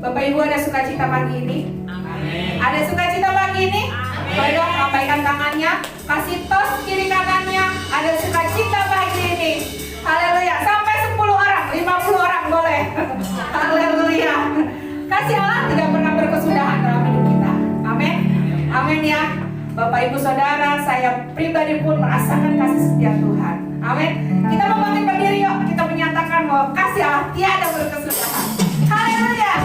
Bapak Ibu ada sukacita pagi ini? Amin. Ada sukacita pagi ini? Boleh dong lambaikan tangannya, kasih tos kiri kanannya. Ada sukacita pagi ini. Haleluya. Sampai 10 orang, 50 orang boleh. Haleluya. Kasih Allah tidak pernah berkesudahan dalam hidup kita. Amin. Amin ya. Bapak Ibu Saudara, saya pribadi pun merasakan kasih setia Tuhan. Amin. Kita mau bangkit berdiri yuk. Kita menyatakan bahwa kasih Allah tiada berkesudahan. Haleluya.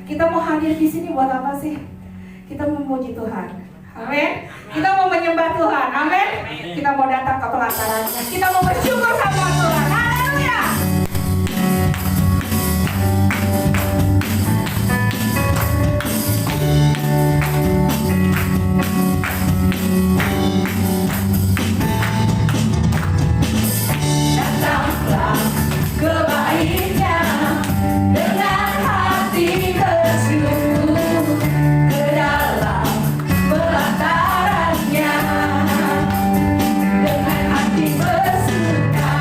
Kita mau hadir di sini buat apa sih? Kita mau memuji Tuhan. Amin. Kita mau menyembah Tuhan. Amin. Kita mau datang ke pelatarannya. Kita mau bersyukur sama Tuhan. Haleluya. Datanglah ke baitnya dengan hati bersyukur, ke dalam pelatarannya dengan hati bersuka.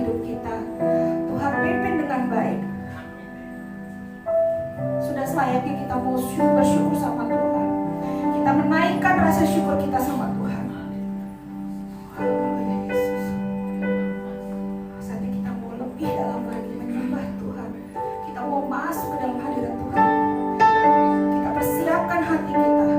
hidup kita. Tuhan pimpin dengan baik. Sudah selayaknya kita mau bersyukur sama Tuhan. Kita menaikkan rasa syukur kita sama Tuhan. Haleluya Yesus. Saatnya kita mau lebih dalam lagi menyembah Tuhan. Kita mau masuk ke dalam hadirat Tuhan. Kita persiapkan hati kita.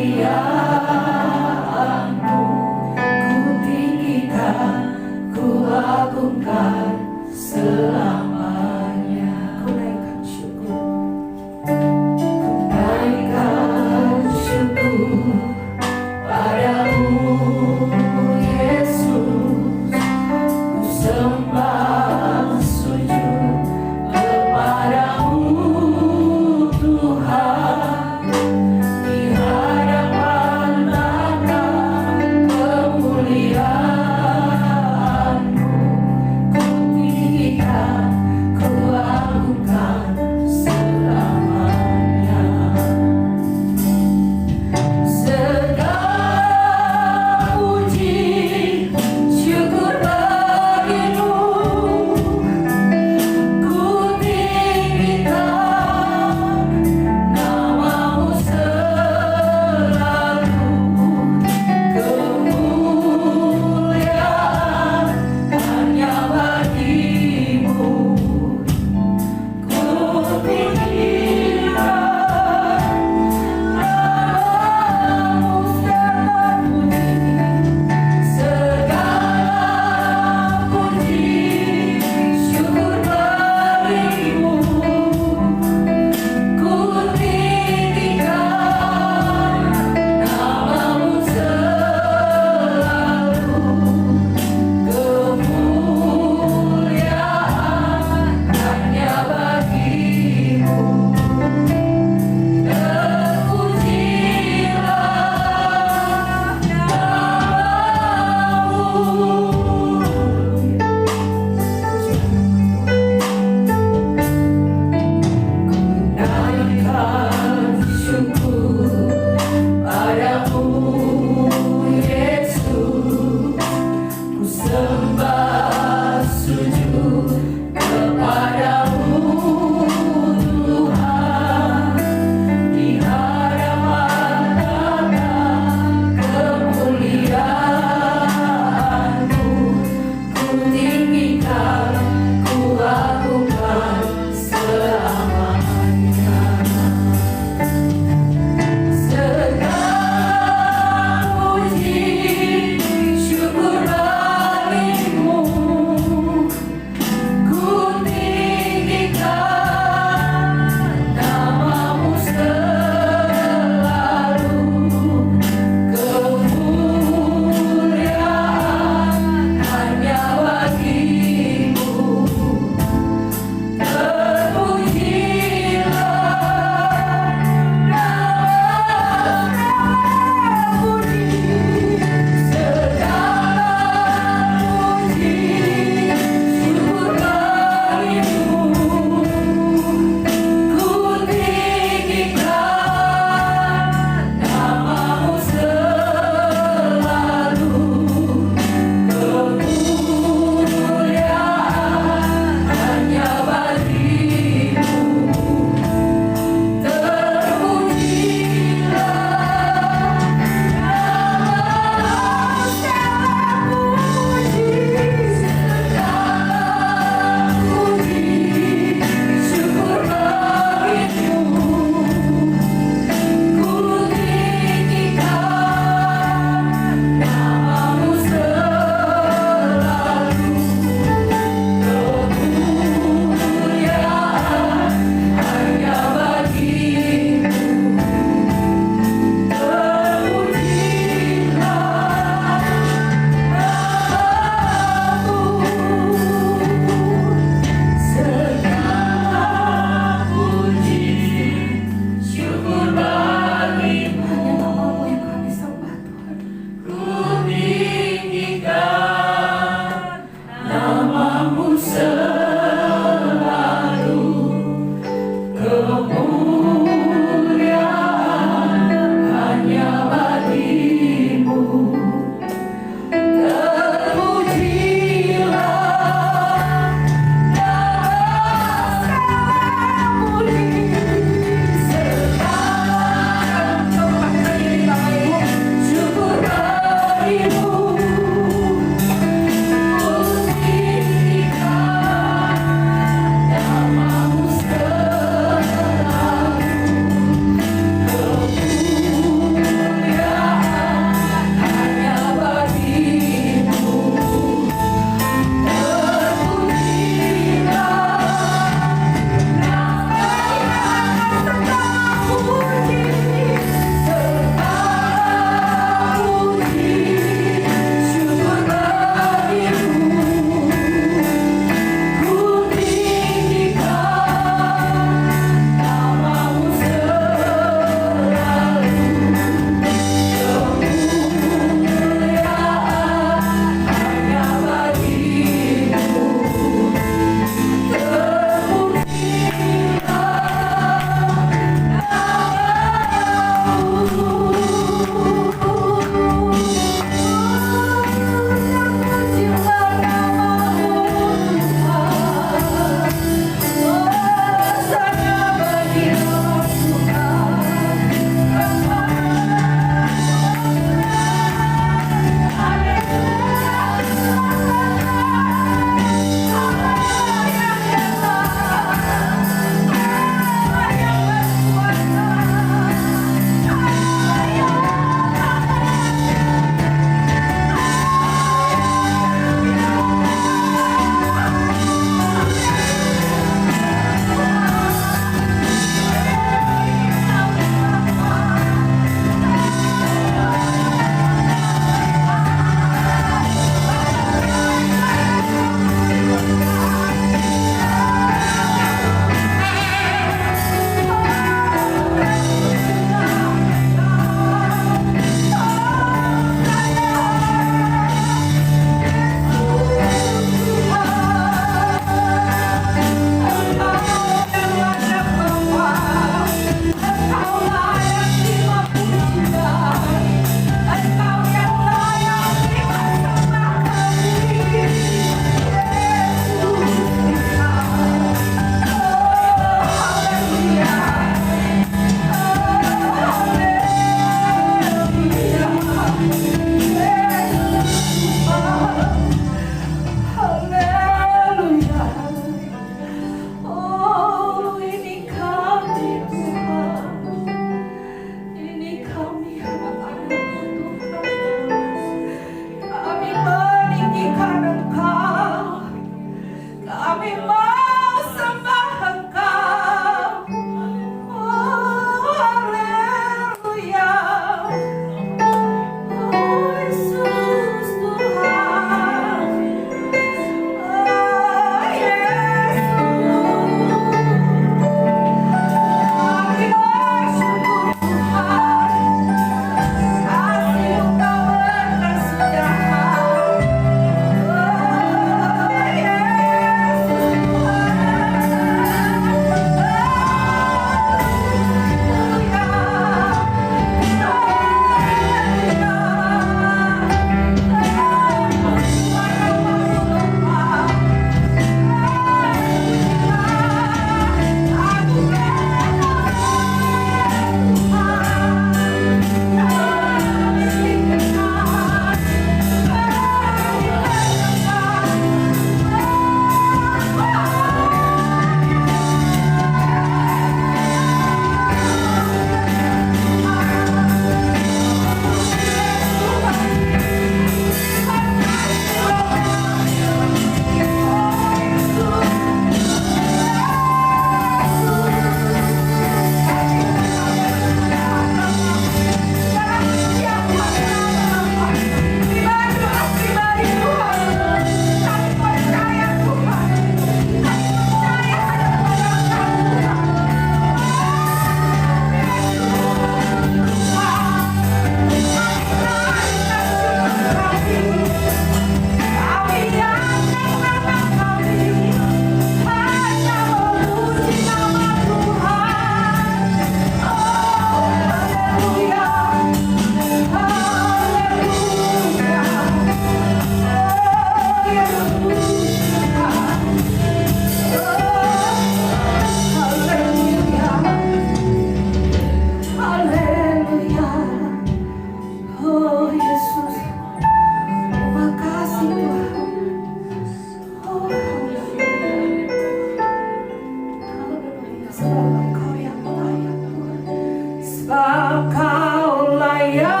sebab Kau layak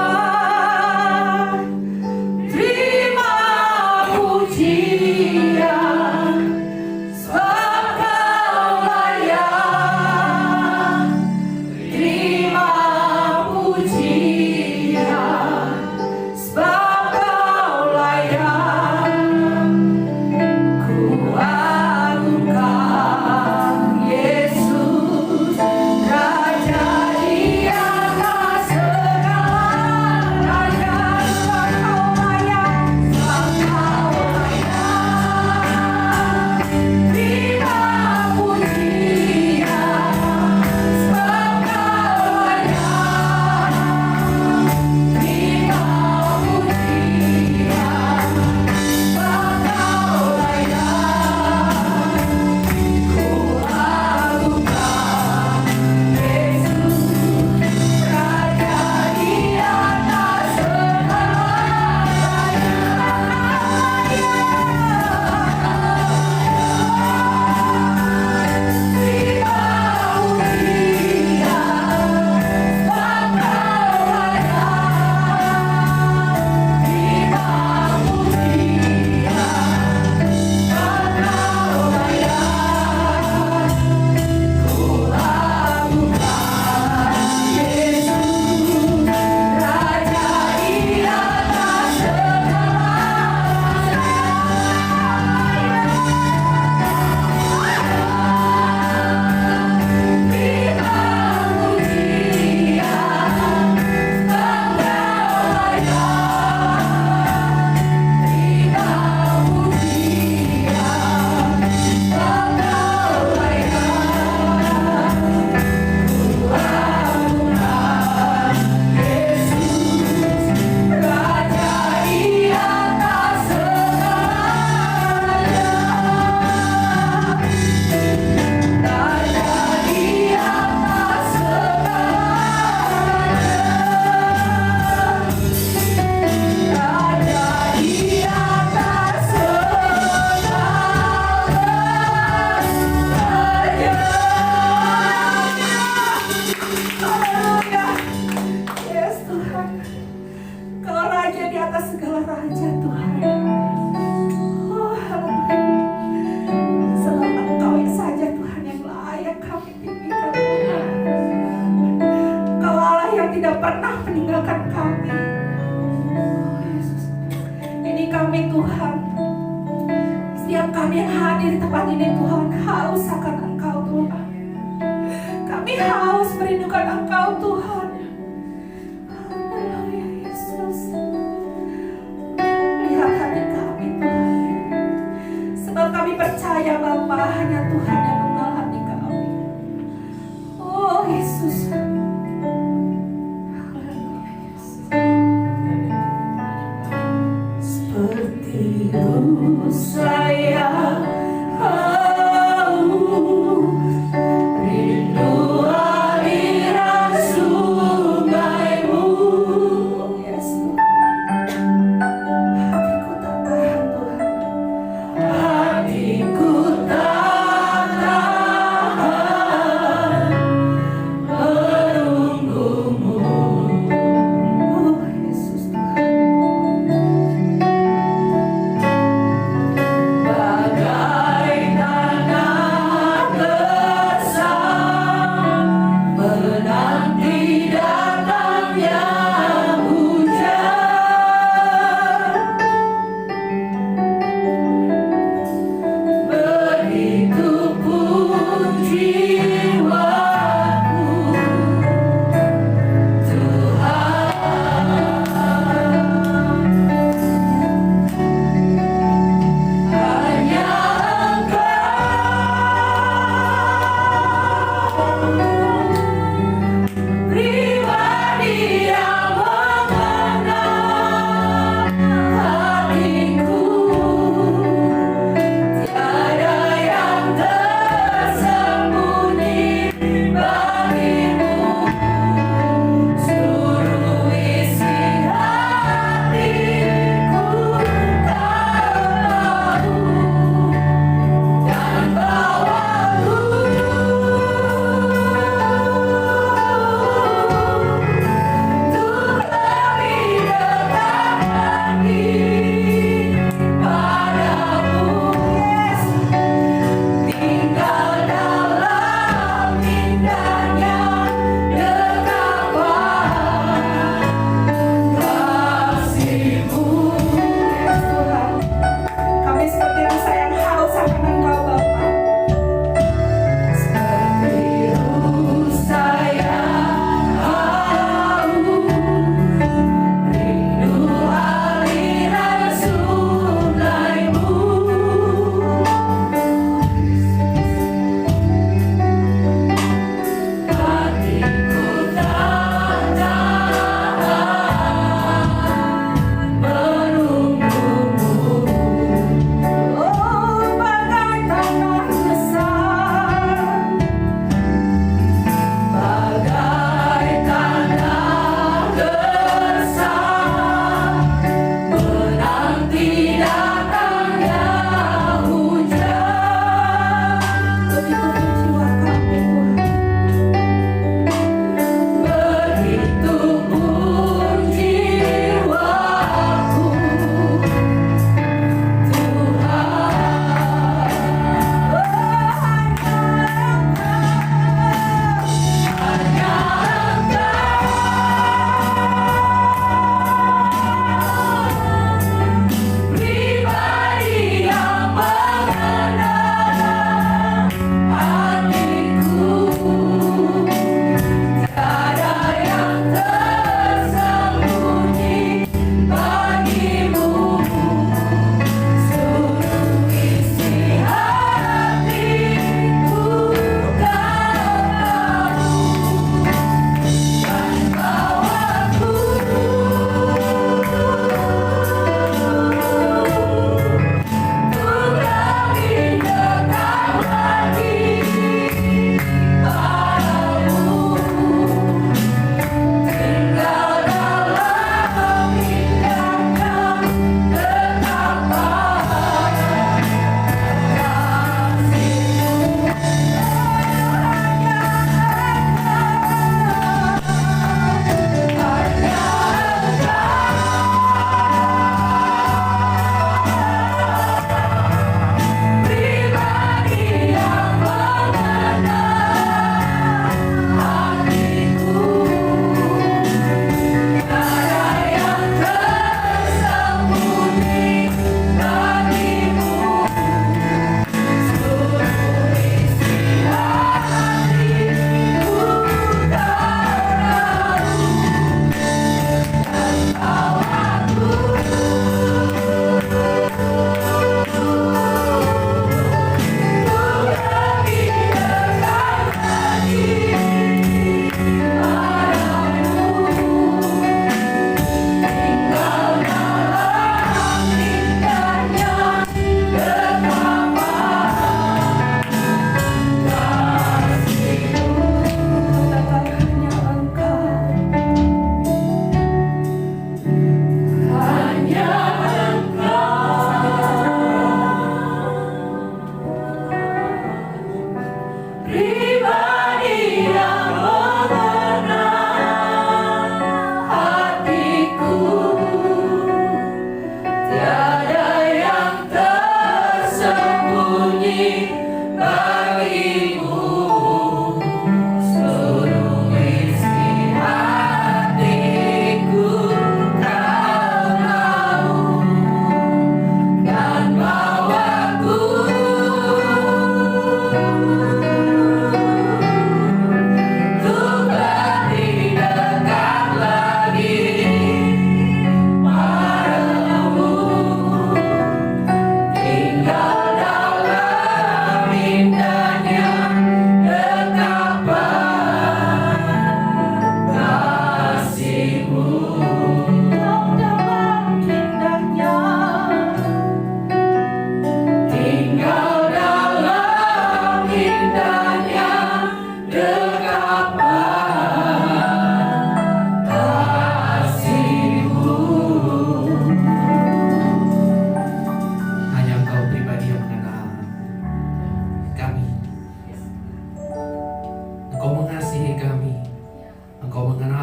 terima pujian, sebab Kau layak terima pujian, sebab Kau layak. Ku agungkan Yesus, Raja di atas segala raja. Sebab Kau layak, sebab Kau layak terima pujian, sebab Kau layak terima pujian, sebab Kau layak. Ku agungkan Yesus, Raja di atas segala raja Tuhan. Oh, haleluya. Sebab Engkau saja Tuhan yang layak kami tinggikan Tuhan. Engkau Allah yang tidak pernah meninggalkan kami. Oh Yesus, ini kami Tuhan. Setiap kami yang hadir di tempat ini Tuhan, haus akan Engkau Tuhan. Kami haus merindukan Engkau Tuhan. Haleluya Yesus. Lihat hati kami Tuhan. Sebab kami percaya Bapa, hanya Tuhan yang mengenal hati kami. Oh Yesus. Haleluya Yesus. Seperti saya rindu aliran sungaimu. Yes, hatiku tak tahan Tuhan. Hatiku tak tahan menunggumu. Oh Yesus Tuhan.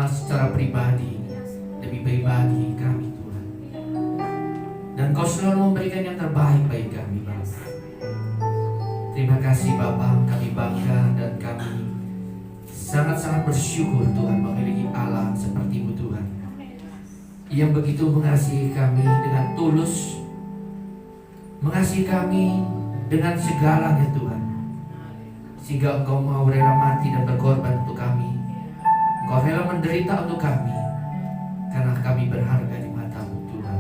secara pribadi demi pribadi kami Tuhan. Dan Kau selalu memberikan yang terbaik bagi kami Bapa. Terima kasih Bapa, kami bangga dan kami sangat-sangat bersyukur Tuhan memiliki Allah seperti-Mu Tuhan, yang begitu mengasihi kami dengan tulus, mengasihi kami dengan segalanya Tuhan, sehingga Engkau mau rela mati dan berkorban untuk kami. Engkau rela menderita untuk kami, karena kami berharga di mata-Mu Tuhan.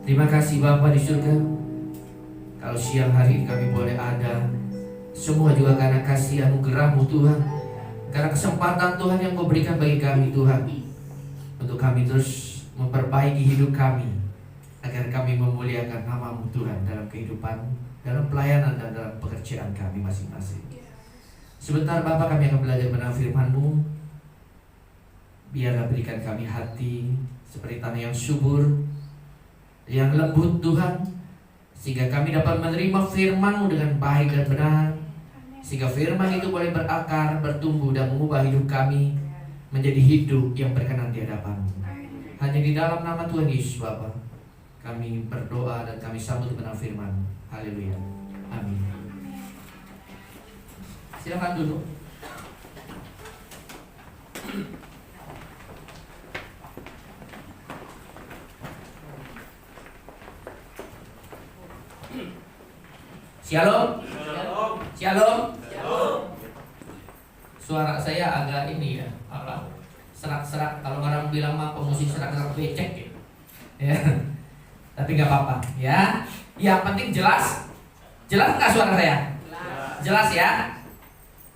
Terima kasih Bapa di surga. Kalau siang hari ini kami boleh ada, semua juga karena kasih anugerah-Mu Tuhan, karena kesempatan Tuhan yang Kau berikan bagi kami Tuhan, untuk kami terus memperbaiki hidup kami, agar kami memuliakan nama-Mu Tuhan dalam kehidupan, dalam pelayanan, dan dalam pekerjaan kami masing-masing. Sebentar Bapa, kami akan belajar mengenai firman-Mu. Biarlah berikan kami hati seperti tanah yang subur, yang lembut Tuhan, sehingga kami dapat menerima firman-Mu dengan baik dan benar, sehingga firman itu boleh berakar, bertumbuh, dan mengubah hidup kami menjadi hidup yang berkenan di hadapan-Mu. Hanya di dalam nama Tuhan Yesus Bapa kami berdoa dan kami sambut kebenaran firman-Mu. Haleluya. Amin. Silakan duduk. Shalom. Shalom. Suara saya agak ini ya, apa? Serak-serak. Kalau orang bilang mah pemusik serak-serak becek ya. Ya. Tapi nggak apa-apa ya. Yang penting jelas. Jelas nggak suara saya? Jelas ya.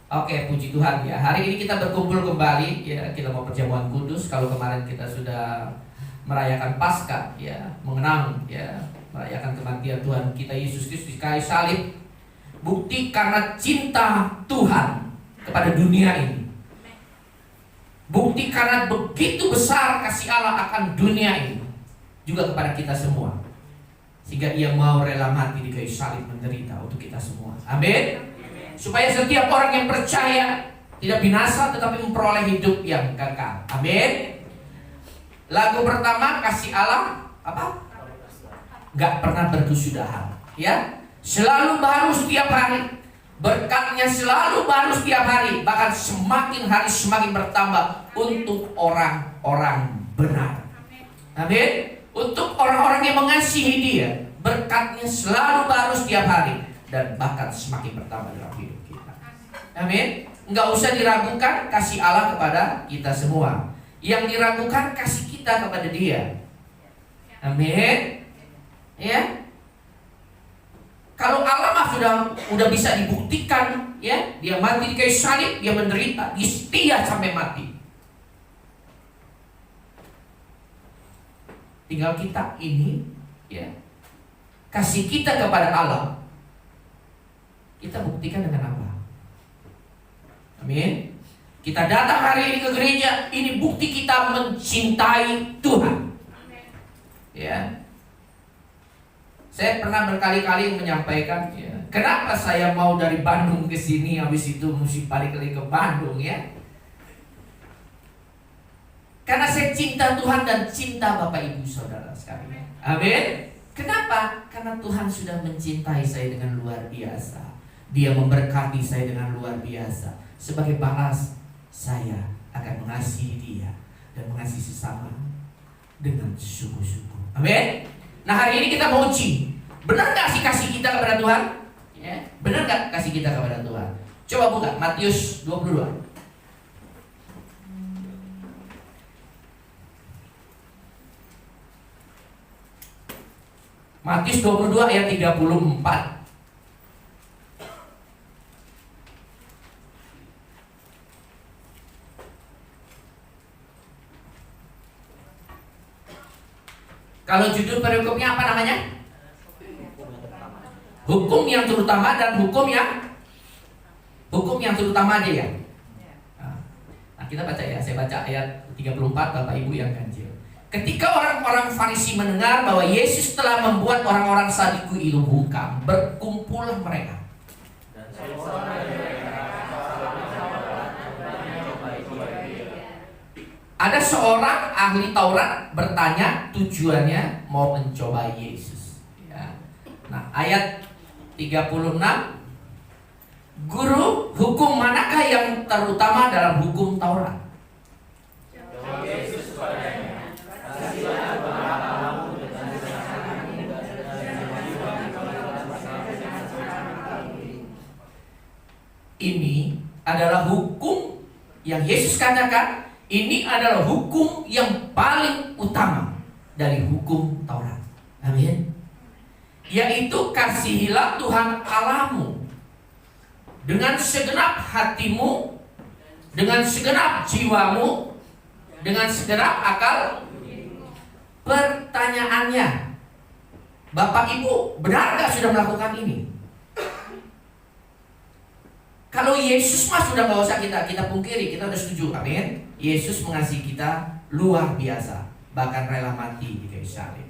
Oke, puji Tuhan ya. Hari ini kita berkumpul kembali ya. Kita mau perjamuan kudus. Kalau kemarin kita sudah merayakan Paskah ya, mengenang ya, merayakan kematian Tuhan kita Yesus Kristus di kayu salib. Bukti karena cinta Tuhan kepada dunia ini. Bukti karena begitu besar kasih Allah akan dunia ini, juga kepada kita semua, sehingga Ia mau rela mati di kayu salib menderita untuk kita semua. Amin. Supaya setiap orang yang percaya tidak binasa tetapi memperoleh hidup yang kekal. Amin. Lagu pertama, kasih Allah apa? Gak pernah berkesudahan ya. Selalu baru setiap hari. Berkatnya selalu baru setiap hari. Bahkan semakin hari semakin bertambah untuk orang-orang benar. Amin. Untuk orang-orang yang mengasihi Dia, berkatnya selalu baru setiap hari, dan bahkan semakin bertambah dalam hidup kita. Amin. Enggak usah diragukan kasih Allah kepada kita semua. Yang diragukan kasih kita kepada Dia. Amin. Ya. Kalau Allah mah sudah bisa dibuktikan ya, Dia mati di kayu salib, Dia menderita, Dia setia sampai mati. Tinggal kita ini ya, kasih kita kepada Allah, kita buktikan dengan apa? Amin. Kita datang hari ini ke gereja, ini bukti kita mencintai Tuhan. Ya. Saya pernah berkali-kali menyampaikan ya, kenapa saya mau dari Bandung ke sini, habis itu mesti balik lagi ke Bandung ya. Karena saya cinta Tuhan dan cinta Bapak Ibu Saudara sekalian. Amin. Kenapa? Karena Tuhan sudah mencintai saya dengan luar biasa. Dia memberkati saya dengan luar biasa. Sebagai balas, saya akan mengasihi Dia dan mengasihi sesama dengan sungguh-sungguh. Amin. Nah, hari ini kita mau uji, benar gak sih kasih kita kepada Tuhan? Ya, benar gak kasih kita kepada Tuhan? Coba buka Matius 22. Matius 22 ayat 34. Kalau judul perikopnya apa namanya? Hukum yang terutama dan hukum yang terutama aja ya. Nah, kita baca ya, saya baca ayat 34 Bapak Ibu yang ganjil. Ketika orang-orang Farisi mendengar bahwa Yesus telah membuat orang-orang Saduki itu bungkam, berkumpullah mereka. Ada seorang ahli Taurat bertanya, tujuannya mau mencoba Yesus. Ya. Nah, ayat 36, Guru, hukum manakah yang terutama dalam hukum Taurat? Jawab Yesus kepadanya, "Kasihilah Tuhan Allahmu dengan segenap hatimu dan segenap jiwamu dan segenap hatimu." Ini adalah hukum yang Yesus katakan. Ini adalah hukum yang paling utama dari hukum Taurat. Amin. Yaitu kasihilah Tuhan Allahmu dengan segenap hatimu, dengan segenap jiwamu, dengan segenap akal. Pertanyaannya, Bapak Ibu, benarkah sudah melakukan ini? Kalau Yesus mah sudah nggak usah kita pungkiri, kita udah setuju, amin. Yesus mengasihi kita luar biasa, bahkan rela mati di kayu salib.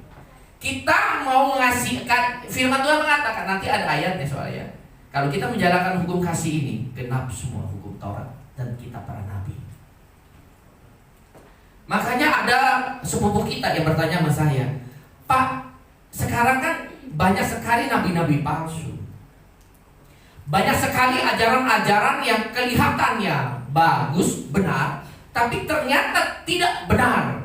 Kita mau mengasihi, firman Tuhan mengatakan, nanti ada ayatnya soalnya. Kalau kita menjalankan hukum kasih ini, genap semua hukum Taurat dan kitab para nabi. Makanya ada sepupu kita yang bertanya sama saya, Pak, sekarang kan banyak sekali nabi-nabi palsu. Banyak sekali ajaran-ajaran yang kelihatannya bagus, benar, tapi ternyata tidak benar.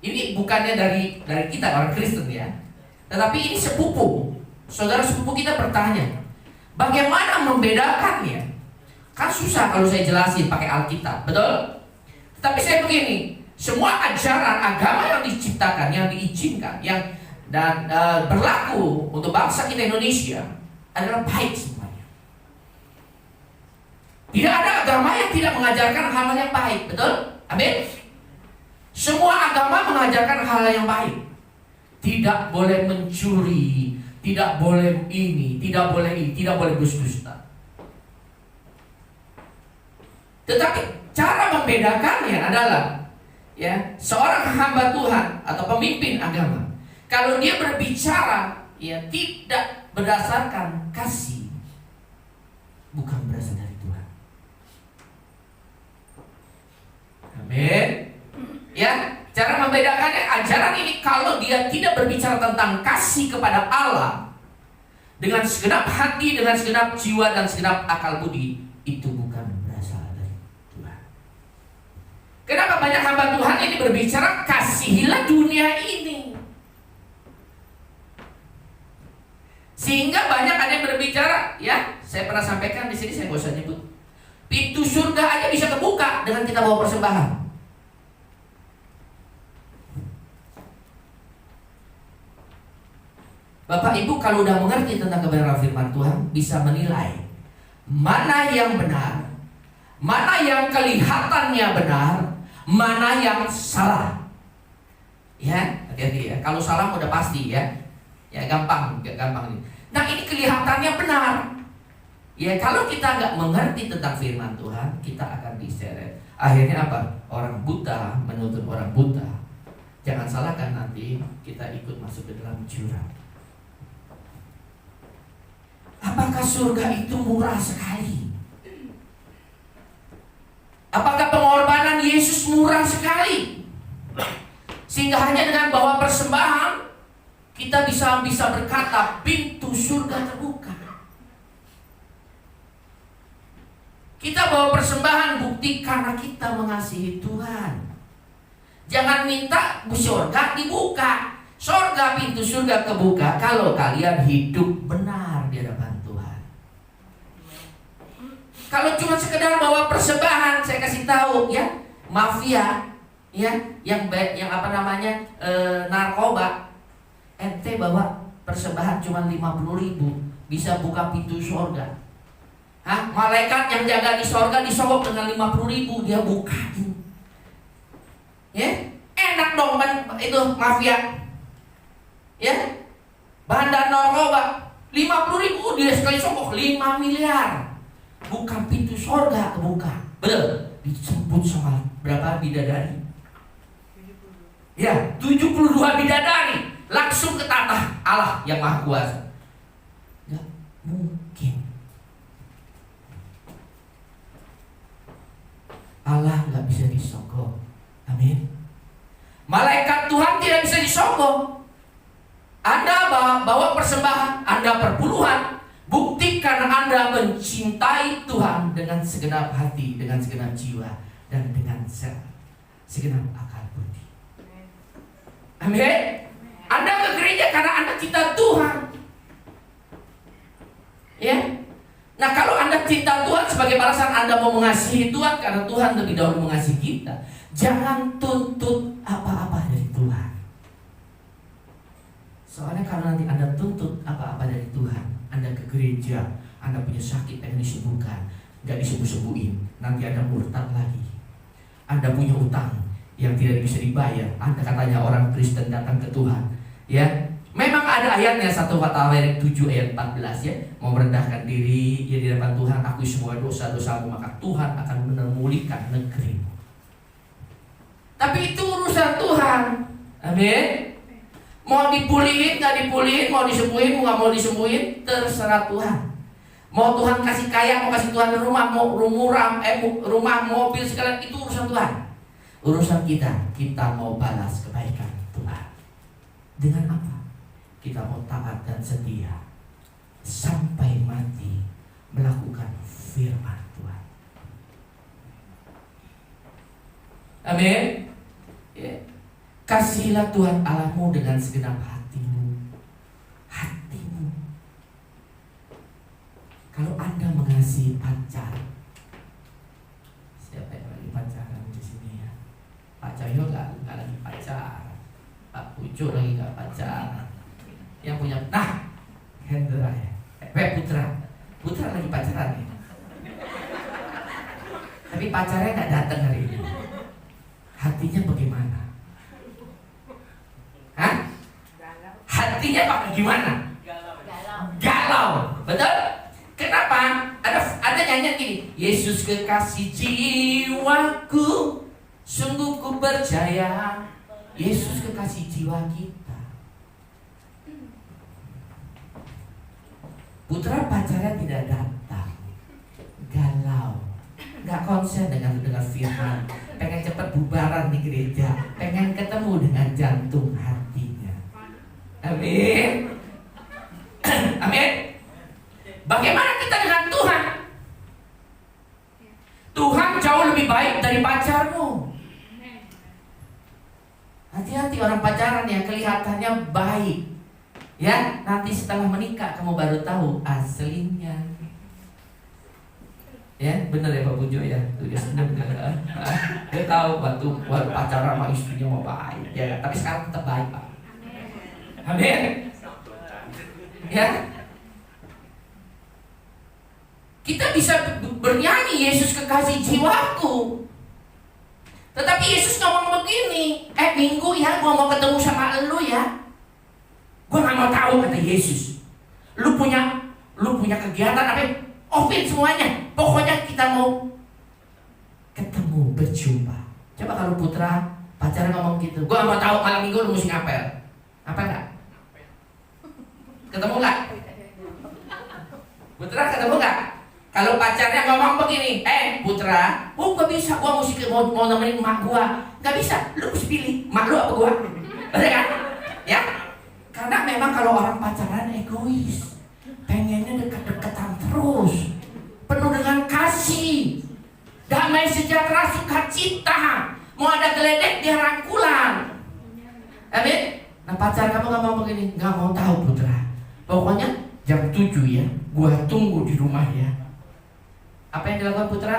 Ini bukannya dari kita orang Kristen ya, tetapi ini sepupu, saudara sepupu kita bertanya, bagaimana membedakannya? Kan susah kalau saya jelasin pakai Alkitab, betul? Tapi saya begini, semua ajaran agama yang diciptakan, yang diizinkan, dan berlaku untuk bangsa kita Indonesia adalah baik semuanya. Tidak ada agama yang tidak mengajarkan hal-hal yang baik, betul? Amin. Semua agama mengajarkan hal yang baik. Tidak boleh mencuri, tidak boleh ini, tidak boleh berdusta. Tetapi cara membedakannya adalah, ya, seorang hamba Tuhan atau pemimpin agama, kalau dia berbicara, ya, tidak berdasarkan kasih, bukan berasal dari Tuhan. Amin. Ya, cara membedakannya, ajaran ini kalau dia tidak berbicara tentang kasih kepada Allah dengan segenap hati, dengan segenap jiwa dan segenap akal budi, itu bukan berasal dari Tuhan. Kenapa banyak hamba Tuhan ini berbicara kasihilah dunia ini? Sehingga banyak ada yang berbicara, ya, saya pernah sampaikan di sini, saya nggak usah nyebut. Pintu surga aja bisa kebuka dengan kita bawa persembahan. Bapak Ibu kalau udah mengerti tentang kebenaran firman Tuhan, bisa menilai mana yang benar, mana yang kelihatannya benar, mana yang salah. Ya, hati-hati ya. Kalau salah udah pasti ya. Ya gampang ini. Nah ini kelihatannya benar. Ya kalau kita nggak mengerti tentang firman Tuhan, kita akan diseret. Akhirnya apa? Orang buta menuntut orang buta. Jangan salahkan nanti kita ikut masuk ke dalam jurang. Apakah surga itu murah sekali? Apakah pengorbanan Yesus murah sekali? Sehingga hanya dengan bawa persembahan kita bisa berkata pintu surga terbuka. Kita bawa persembahan bukti karena kita mengasihi Tuhan. Jangan minta surga dibuka. Surga, pintu surga kebuka kalau kalian hidup benar di hadapan Tuhan. Kalau cuma sekedar bawa persembahan, saya kasih tahu ya, mafia ya, yang apa namanya narkoba. Ente bawa persembahan cuma 50.000 bisa buka pintu surga. Hah? Malaikat yang jaga di surga disogok dengan 50.000 dia bukain. Ya, enak dong itu mafia. Ya, bandar narkoba 50.000 dia sekali sogok 5 miliar. Bukan pintu surga kebuka. Betul. Disebut sama berapa bidadari? Ya, 72 bidadari. Langsung ke tatah Allah yang Maha Kuasa. Gak mungkin. Allah nggak bisa disogok. Amin. Malaikat Tuhan tidak bisa disogok. Anda bawa persembahan, Anda perpuluhan, bukti karena Anda mencintai Tuhan dengan segenap hati, dengan segenap jiwa, dan dengan segenap akal budi. Amin. Anda ke gereja karena Anda cinta Tuhan. Ya. Nah, kalau Anda cinta Tuhan, sebagai balasan Anda mau mengasihi Tuhan karena Tuhan lebih dahulu mengasihi kita. Jangan tuntut apa-apa dari Tuhan. Soalnya kalau nanti Anda tuntut apa-apa dari Tuhan, Anda ke gereja, Anda punya sakit pengen disembuhkan, nggak disembuh-sembuhin, nanti Anda murtad lagi. Anda punya utang yang tidak bisa dibayar, Anda katanya orang Kristen datang ke Tuhan, ya. Memang ada ayatnya, 1 Tawarik 7 ayat 14 ya, mau merendahkan diri ya di depan Tuhan, akui semua dosa-dosamu, maka Tuhan akan memulihkan negerimu. Tapi itu urusan Tuhan. Amin. Mau dipulihin, nggak dipulihin, mau disembuhin, nggak mau disembuhin, terserah Tuhan. Mau Tuhan kasih kaya, mau kasih Tuhan rumah, mau rumah, mobil, segala itu urusan Tuhan. Urusan kita mau balas kebaikan Tuhan. Dengan apa? Kita mau taat dan setia sampai mati melakukan firman Tuhan. Amin. Ya. Kasihilah Tuhan Allahmu dengan segenap hatimu. Kalau Anda mengasihi pacar, siapa yang lagi pacaran di sini ya? Pak Cahyo nggak lagi pacaran, Pak Pucuk lagi nggak pacaran. Yang punya, nah, Hendra ya, Putra lagi pacaran ya. Tapi pacarnya nggak datang hari ini. Hatinya bagaimana? Hah? Hatinya bagaimana? Galau, betul? Kenapa? Ada nyanyian gini, Yesus kekasih jiwaku, sungguh ku percaya. Yesus kekasih jiwa kita. Putra pacarnya tidak datang, galau, nggak konsen dengan firman, pengen cepat bubaran di gereja, pengen ketemu dengan jantung hatinya. Amin. Amin. Bagaimana kita dengan Tuhan? Tuhan jauh lebih baik dari pacarmu. Hati-hati orang pacaran yang kelihatannya baik, ya, nanti setelah menikah kamu baru tahu aslinya. Ya, benar ya Pak Pujo ya. Dia senang dia tahu waktu pacaran sama istrinya mau baik, ya, tapi sekarang tetap baik, Pak. Amin. Ya. Kita bisa bernyanyi Yesus kekasih jiwaku, tetapi Yesus ngomong begini, Minggu ya, gua mau ketemu sama lu ya. Gua nggak mau tahu, kata Yesus. Lu punya kegiatan apa? Offin semuanya. Pokoknya kita mau ketemu, berjumpa. Coba kalau Putra pacaran ngomong gitu, gua nggak mau tahu malam Minggu lu mesti ngapel. Apa enggak? Ketemu nggak? Putra ketemu nggak? Kalau pacarnya ngomong begini, Putra, gak bisa, gua mesti mau nemenin emak gua. Gak bisa, lu mesti pilih, emak lu apa gua? Bener kan? Ya? Karena memang kalau orang pacaran egois, pengennya deket-deketan terus, penuh dengan kasih, damai sejahtera, sukacita, mau ada geledek dia rangkulan. Amin? Nah pacar kamu ngomong begini, gak mau tahu Putra. Pokoknya jam 7 ya, gua tunggu di rumah ya. Apa yang dilakukan Putra?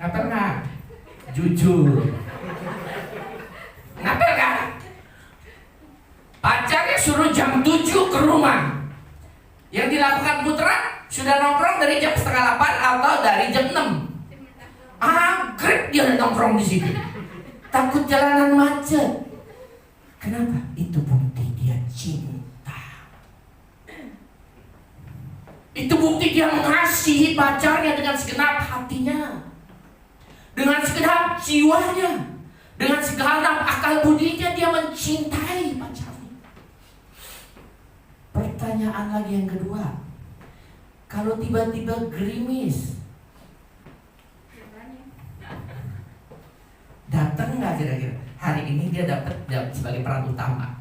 Ngapel nggak? Jujur. Ngapel nggak? Pacarnya suruh jam 7 ke rumah. Yang dilakukan Putra sudah nongkrong dari jam 7:30 atau dari jam 6. Anggrek dia nongkrong di situ. Takut jalanan macet. Kenapa? Itu bukti dia cinta. Itu bukti dia mengasihi pacarnya dengan segenap hatinya, dengan segenap jiwanya, dengan segenap akal budinya. Dia mencintai pacarnya. Pertanyaan lagi yang kedua, Kalau tiba-tiba gerimis, datang nggak kira-kira? Hari ini dia dapat sebagai peran utama.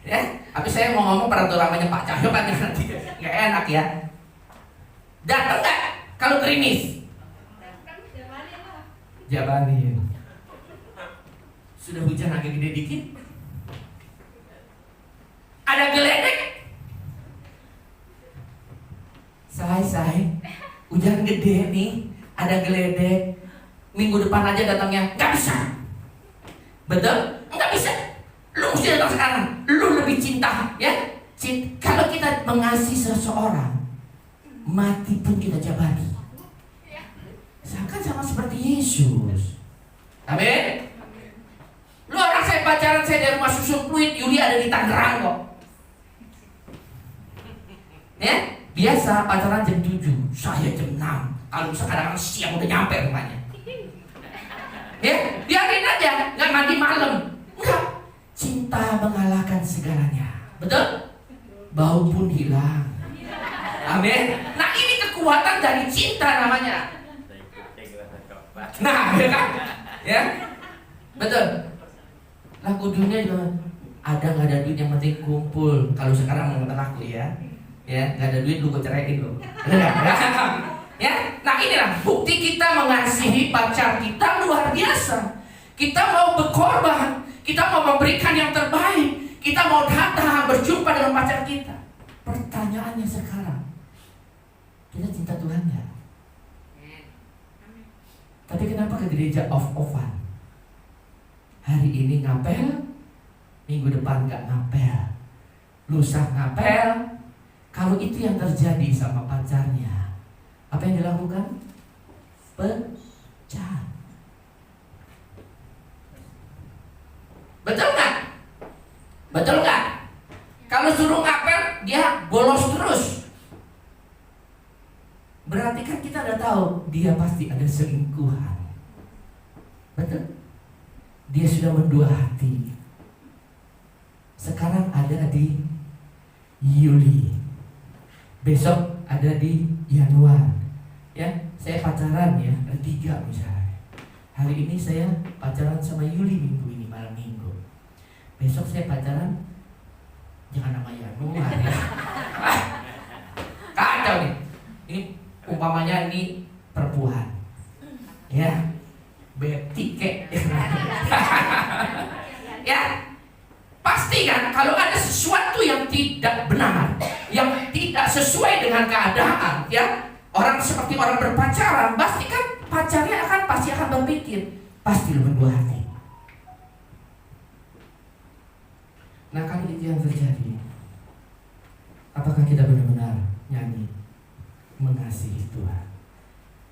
Ya, tapi saya mau ngomong peran utamanya Pak Cahyo kan nanti nggak enak ya. Datang nggak kalau gerimis? Jabanin. Sudah hujan agak gede dikit, ada geledek. Say, hujan gede nih, ada geledek. Minggu depan aja datangnya, nggak bisa. Betul? Nggak bisa. Lu mesti datang sekarang. Lu lebih cinta, ya. Kalau kita mengasihi seseorang, mati pun kita jabari. Kan sama seperti Yesus. Amin. Lu orang saya pacaran, saya dari rumah susun fluid, Yuli ada di Tangerang kok. Ya, biasa pacaran jam 7, saya jam 6. Kalau bisa kadang-kadang siang udah nyampe rumahnya. Ya, biarin aja, nggak mandi malam. Enggak. Cinta mengalahkan segalanya. Betul? Bau pun hilang. Amin. Nah, ini kekuatan dari cinta namanya. Nah, ya kan? Ya. Betul. Lagu dunia juga ada nggak ada duit, yang penting kumpul. Kalau sekarang mau nonton aku ya, nggak ada duit lu gue ceraiin lo. Ya, nah inilah bukti kita mengasihi pacar kita luar biasa. Kita mau berkorban, kita mau memberikan yang terbaik, kita mau datang berjumpa dengan pacar kita. Pertanyaannya sekarang, kita cinta Tuhan nggak? Tapi kenapa ke gereja off-offan? Hari ini ngapel, minggu depan nggak ngapel, lusa ngapel. Kalau itu yang terjadi sama pacarnya, apa yang dilakukan? Pecah. Betul nggak? Betul nggak? Kalau suruh ngapel, dia bolos terus. Berarti kan kita udah tahu dia pasti ada selingkuhan. Betul? Dia sudah mendua hati. Sekarang ada di Yuli, besok ada di Januari. Ya, saya pacaran ya, ada 3 misalnya. Hari ini saya pacaran sama Yuli minggu ini, malam minggu. Besok saya pacaran, jangan nama Januari ya. Kacau nih. Ini umpamanya ini perempuan, ya, Betty kek. Ya, pasti kan kalau ada sesuatu yang tidak benar, yang tidak sesuai dengan keadaan, ya, orang seperti orang berpacaran, pasti kan pacarnya pasti akan berpikir, pasti lu berdua hati. Nah, kalau itu yang terjadi, apakah kita benar-benar nyanyi mengasihi Tuhan?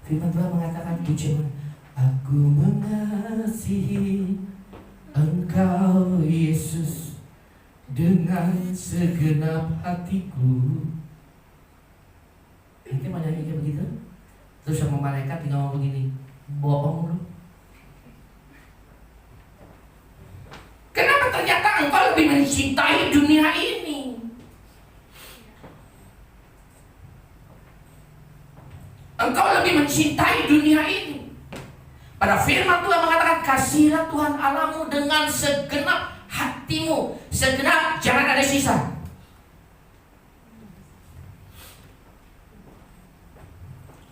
Firman Tuhan mengatakan pujian, aku mengasihi Engkau Yesus dengan segenap hatiku. Nanti mau nyanyi kayak begitu, terus sama malaikat tinggal ngomong begini, bohong lu. Kenapa ternyata engkau lebih mencintai dunia ini? Engkau lebih mencintai dunia ini. Pada firman Tuhan mengatakan, kasihilah Tuhan Allahmu dengan segenap hatimu. Segenap, jangan ada sisa.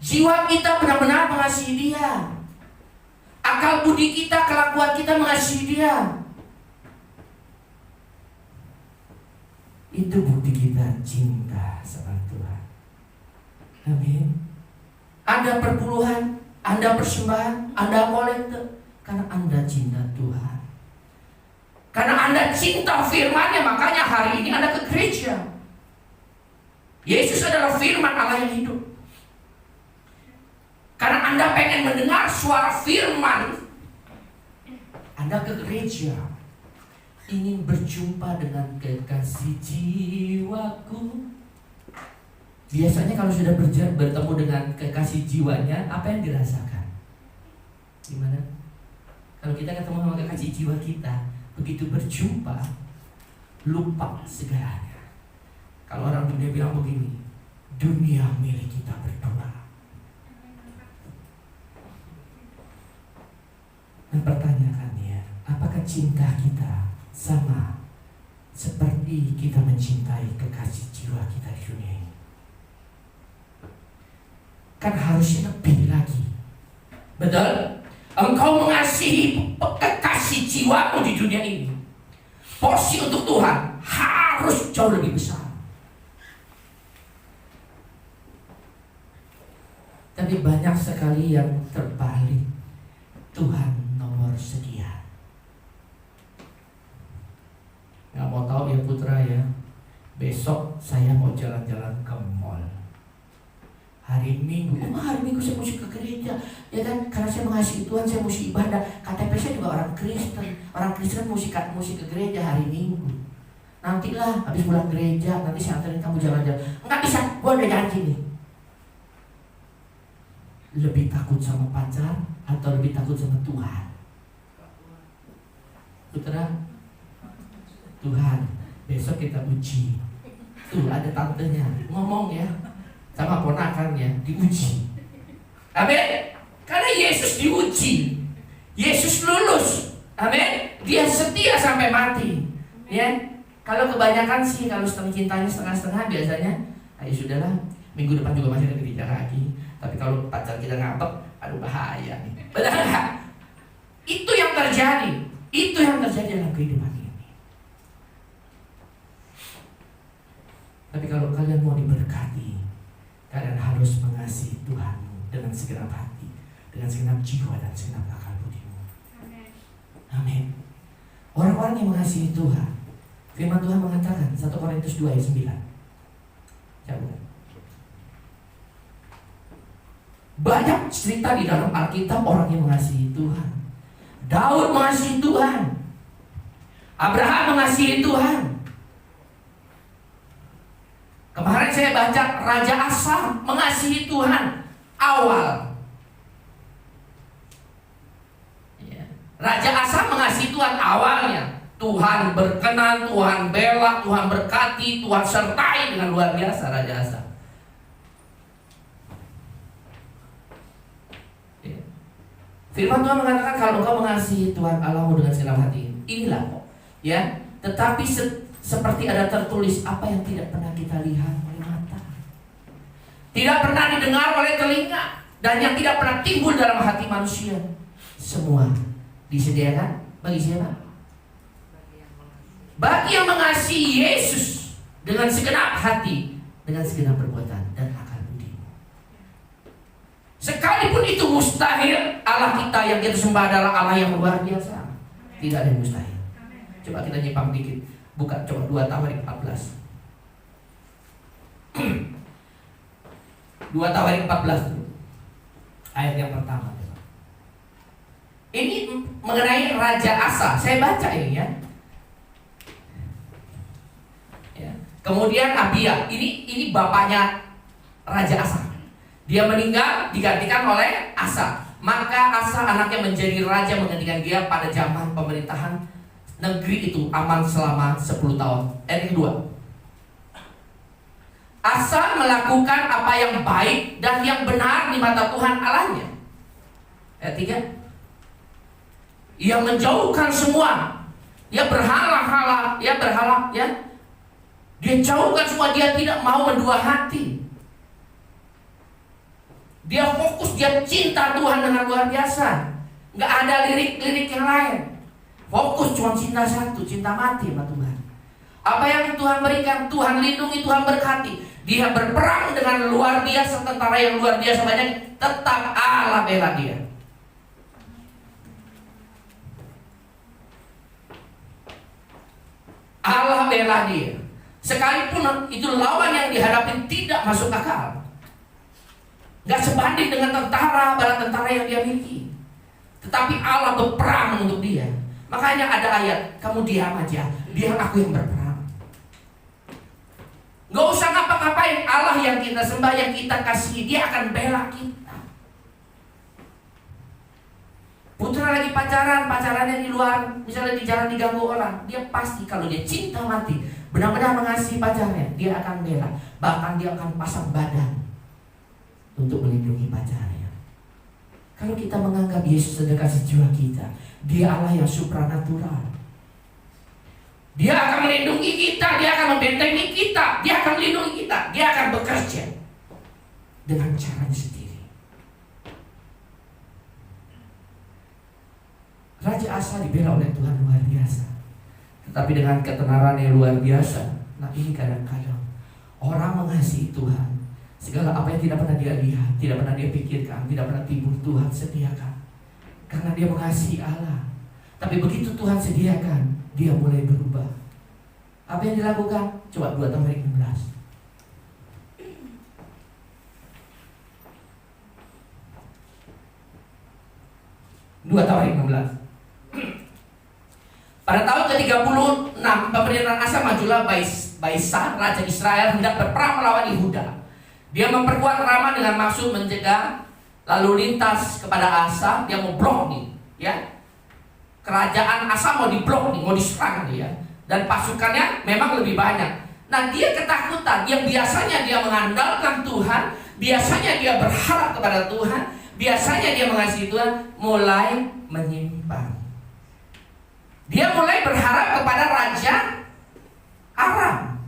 Jiwa kita benar-benar mengasihi Dia. Akal budi kita, kelakuan kita mengasihi Dia. Itu bukti kita cinta sama Tuhan. Amin. Anda perpuluhan, Anda persembahan, Anda kolekte, karena Anda cinta Tuhan. Karena Anda cinta firman-Nya, makanya hari ini Anda ke gereja. Yesus adalah firman Allah yang hidup. Karena Anda pengen mendengar suara firman, Anda ke gereja, ingin berjumpa dengan kekasih jiwaku. Biasanya kalau sudah bertemu dengan kekasih jiwanya, apa yang dirasakan? Gimana? Kalau kita ketemu sama kekasih jiwa kita, begitu berjumpa, lupa segalanya. Kalau orang dunia bilang begini, dunia milik kita berdua. Dan pertanyaannya, apakah cinta kita sama seperti kita mencintai kekasih jiwa kita di dunia ini? Kan harusnya lebih lagi. Betul? Engkau mengasihi kekasih jiwamu di dunia ini. Porsi untuk Tuhan harus jauh lebih besar. Tapi banyak sekali yang terbalik. Tuhan nomor sekian. Nggak mau tahu ya putra ya, besok saya mau jalan-jalan ke mall. Hari Minggu, hari Minggu saya mesti ke gereja, ya kan? Karena saya mengasihi Tuhan, saya mesti ibadah. KTP saya juga orang Kristen. Orang Kristen mesti ke gereja hari Minggu. Nantilah habis pulang gereja, nanti saya anterin kamu jalan-jalan. Nggak bisa, gue udah janji nih. Lebih takut sama pacar atau lebih takut sama Tuhan? Putra, Tuhan, besok kita uji. Tuh ada tantenya ngomong ya, sama ponakannya diuji. Amin. Karena Yesus diuji, Yesus lulus. Amin. Dia setia sampai mati. Ya. Kalau kebanyakan sih, kalau cintanya setengah-setengah biasanya, ayo sudahlah, minggu depan juga masih ada gereja lagi. Tapi kalau pacar kita ngambek, aduh bahaya nih. Benar nggak? Itu yang terjadi. Itu yang terjadi dalam kehidupan ini. Tapi kalau kalian mau diberkati, kalian harus mengasihi Tuhan dengan segenap hati, dengan segenap jiwa dan segenap akal budimu. Amin. Orang-orang yang mengasihi Tuhan, firman Tuhan mengatakan 1 Korintus 2 ayat 9. Coba. Banyak cerita di dalam Alkitab orang yang mengasihi Tuhan. Daud mengasihi Tuhan. Abraham mengasihi Tuhan. Kemarin saya baca Raja Asa mengasihi Tuhan awal. Raja Asa mengasihi Tuhan awalnya. Tuhan berkenan, Tuhan bela, Tuhan berkati, Tuhan sertai dengan luar biasa Raja Asa. Firman Tuhan mengatakan kalau engkau mengasihi Tuhan Allahmu dengan segenap hati, inilah kok, ya. Tetapi seperti ada tertulis, apa yang tidak pernah kita lihat oleh mata, tidak pernah didengar oleh telinga, dan yang tidak pernah timbul dalam hati manusia, semua disediakan bagi siapa? Bagi yang mengasihi Yesus dengan segenap hati, dengan segenap perbuatan dan akal budimu. Sekalipun itu mustahil, Allah kita yang kita sembah adalah Allah yang luar biasa. Tidak ada yang mustahil. Coba kita nyimpang dikit. Buka coba 2 Tawarik 14. 2 Tawarik 14 dulu. Ayat yang pertama. Ini mengenai Raja Asa. Saya baca ini ya. Kemudian Abia, ini bapaknya Raja Asa. Dia meninggal digantikan oleh Asa. Maka Asa anaknya menjadi raja menggantikan dia pada zaman pemerintahan negeri itu aman selama 10 tahun. Ayat kedua. Asa melakukan apa yang baik dan yang benar di mata Tuhan Allahnya. Ayat 3. Ia menjauhkan semua. Dia berhala-hala, ya. Dia jauhkan semua, dia tidak mau mendua hati. Dia fokus, dia cinta Tuhan dengan luar biasa. Nggak ada lirik-lirik yang lain. Fokus cuma cinta satu, cinta mati sama Tuhan. Apa yang Tuhan berikan, Tuhan lindungi, Tuhan berkati. Dia berperang dengan luar biasa, tentara yang luar biasa banyak. Tetap Allah bela dia. Allah bela dia. Sekalipun itu lawan yang dihadapi tidak masuk akal, gak sebanding dengan tentara, bala tentara yang dia miliki, tetapi Allah berperang untuk dia. Makanya ada ayat, kamu diam aja, biar aku yang berperang. Gak usah ngapa-ngapain, Allah yang kita sembah, yang kita kasihi, dia akan bela kita. Putra lagi pacarannya di luar, misalnya di jalan diganggu orang, dia pasti kalau dia cinta mati, benar-benar mengasihi pacarnya, dia akan bela, bahkan dia akan pasang badan untuk melindungi pacarnya. Kalau kita menganggap Yesus adalah kasih jiwa kita, Dia Allah yang supranatural. Dia akan melindungi kita, Dia akan membentengi kita, Dia akan melindungi kita, Dia akan bekerja dengan caranya sendiri. Raja Asa dibela oleh Tuhan luar biasa, tetapi dengan ketenaran yang luar biasa. Nah, ini kadang-kadang orang mengasihi Tuhan, segala apa yang tidak pernah dia lihat, tidak pernah dia pikirkan, tidak pernah timbul, Tuhan sediakan. Karena dia mengasihi Allah. Tapi begitu Tuhan sediakan, dia mulai berubah. Apa yang dilakukan? Coba 2 Tawarik 16. Pada tahun ke-36 pemerintahan Asa, majulah Baisa, raja Israel, hendak berperang melawan Yehuda. Dia memperkuat Rama dengan maksud mencegah lalu lintas kepada Asa. Dia mau blok nih, ya. Kerajaan Asa mau diblok nih, mau diserang dia. Dan pasukannya memang lebih banyak. Nah, dia ketakutan. Yang biasanya dia mengandalkan Tuhan, biasanya dia berharap kepada Tuhan, biasanya dia mengasihi Tuhan, mulai menyimpang. Dia mulai berharap kepada Raja Aram.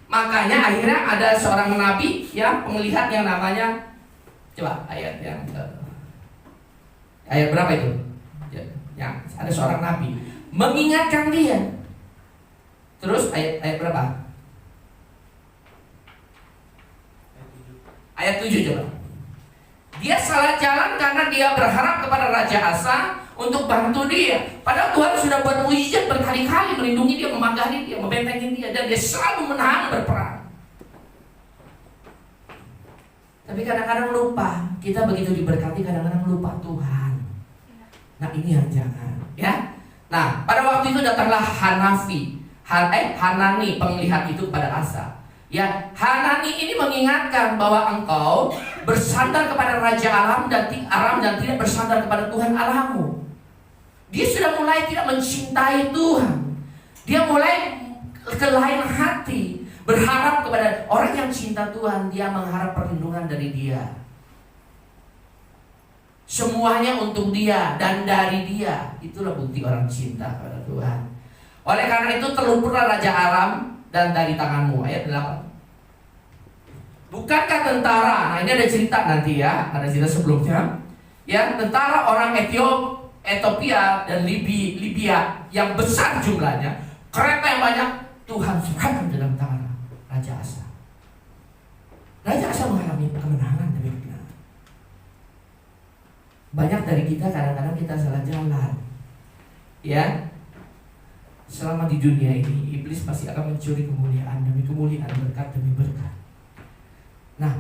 Makanya akhirnya ada seorang nabi yang melihat yang namanya, coba ayat yang ayat berapa itu? Ya, ada seorang nabi mengingatkan dia. Terus ayat berapa? Ayat 7 coba. Dia salah jalan karena dia berharap kepada Raja Asa untuk bantu dia. Padahal Tuhan sudah buat mujizat berkali-kali, melindungi dia, memagari dia, membentengi dia, dan dia selalu menahan berperang. Tapi kadang-kadang lupa. Kita begitu diberkati, kadang-kadang lupa Tuhan. Nah, ini yang jangan, ya. Nah, pada waktu itu datanglah Hanani penglihat itu kepada Asa. Ya, Hanani ini mengingatkan bahwa engkau bersandar kepada Raja Aram dan tidak bersandar kepada Tuhan Allahmu. Dia sudah mulai tidak mencintai Tuhan. Dia mulai ke lain hati, berharap kepada orang yang cinta Tuhan. Dia mengharap perlindungan dari Dia. Semuanya untuk Dia dan dari Dia. Itulah bukti orang cinta kepada Tuhan. Oleh karena itu terluputlah Raja Aram dan dari tanganmu. Ayat 8. Bukankah tentara, nah ini ada cerita nanti ya, ada cerita sebelumnya, ya, tentara orang Ethiopia dan Libya yang besar jumlahnya, kereta yang banyak, Tuhan serahkan dalam tangan Raja Asa. Raja Asa mengalami kemenangan demi kemenangan. Banyak dari kita kadang-kadang kita salah jalan, ya. Selama di dunia ini, iblis pasti akan mencuri kemuliaan demi kemuliaan, berkat demi berkat. Nah,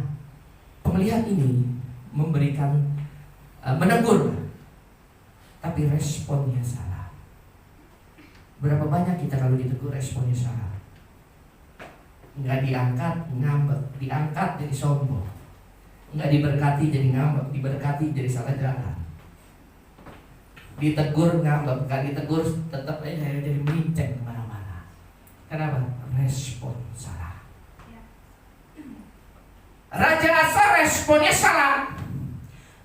penglihat ini memberikan menegur, tapi responnya salah. Berapa banyak kita kalau ditegur responnya salah? Nggak diangkat, ngambek. Diangkat jadi sombong. Nggak diberkati jadi ngambek. Diberkati jadi salah jalan. Ditegur ngambek, nggak ditegur tetap aja jadi melenceng kemana-mana. Kenapa? Respon salah. Raja Asa responnya salah.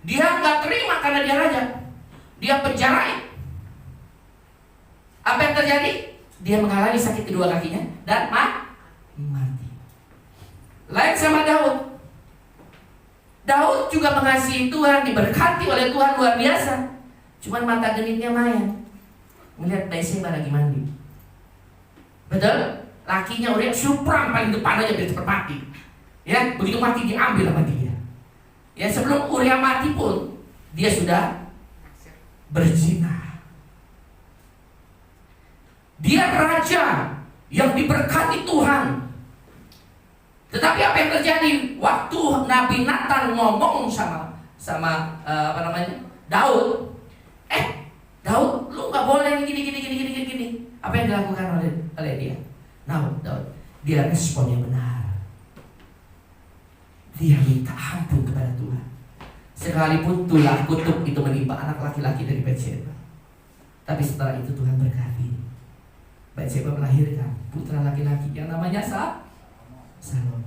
Dia nggak terima karena dia raja. Dia penjarain. Apa yang terjadi? Dia mengalami sakit kedua kakinya dan mati. Lain sama Daud. Daud juga mengasihi Tuhan, diberkati oleh Tuhan luar biasa. Cuman mata genitnya main. Melihat Bathsheba lagi mandi. Betul? Lakinya udah suprang paling depan aja biar cepat mati. Ya, begitu mati diambil sama dia. Ya, sebelum Uria mati pun dia sudah berzina. Dia raja yang diberkati Tuhan. Tetapi apa yang terjadi waktu Nabi Nathan ngomong sama Daud, Daud, lu nggak boleh gini. Apa yang dilakukan oleh dia? Daud, dia responnya benar. Dia minta ampun kepada Tuhan. Sekalipun tulah kutub itu menimpa anak laki-laki dari Bathsheba. Tapi setelah itu Tuhan berkati. Batseba melahirkan putra laki-laki yang namanya Salomo.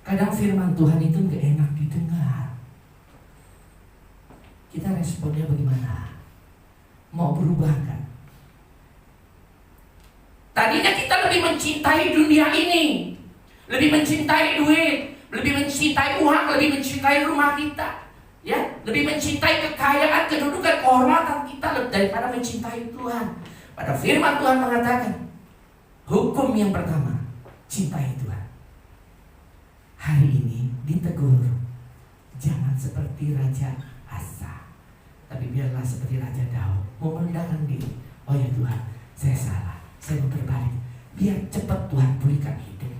Kadang firman Tuhan itu gak enak didengar. Kita responnya bagaimana? Mau berubah kan? Tadinya kita lebih mencintai dunia ini, lebih mencintai duit, lebih mencintai uang, lebih mencintai rumah kita, ya, lebih mencintai kekayaan, kedudukan, kehormatan kita daripada mencintai Tuhan. Pada firman Tuhan mengatakan, hukum yang pertama, cintai Tuhan. Hari ini ditegur, jangan seperti Raja Asa, tapi biarlah seperti Raja Daud, merendahkan diri. Oh ya Tuhan, saya salah, saya mau berbalik, biar cepat Tuhan pulihkan hidup.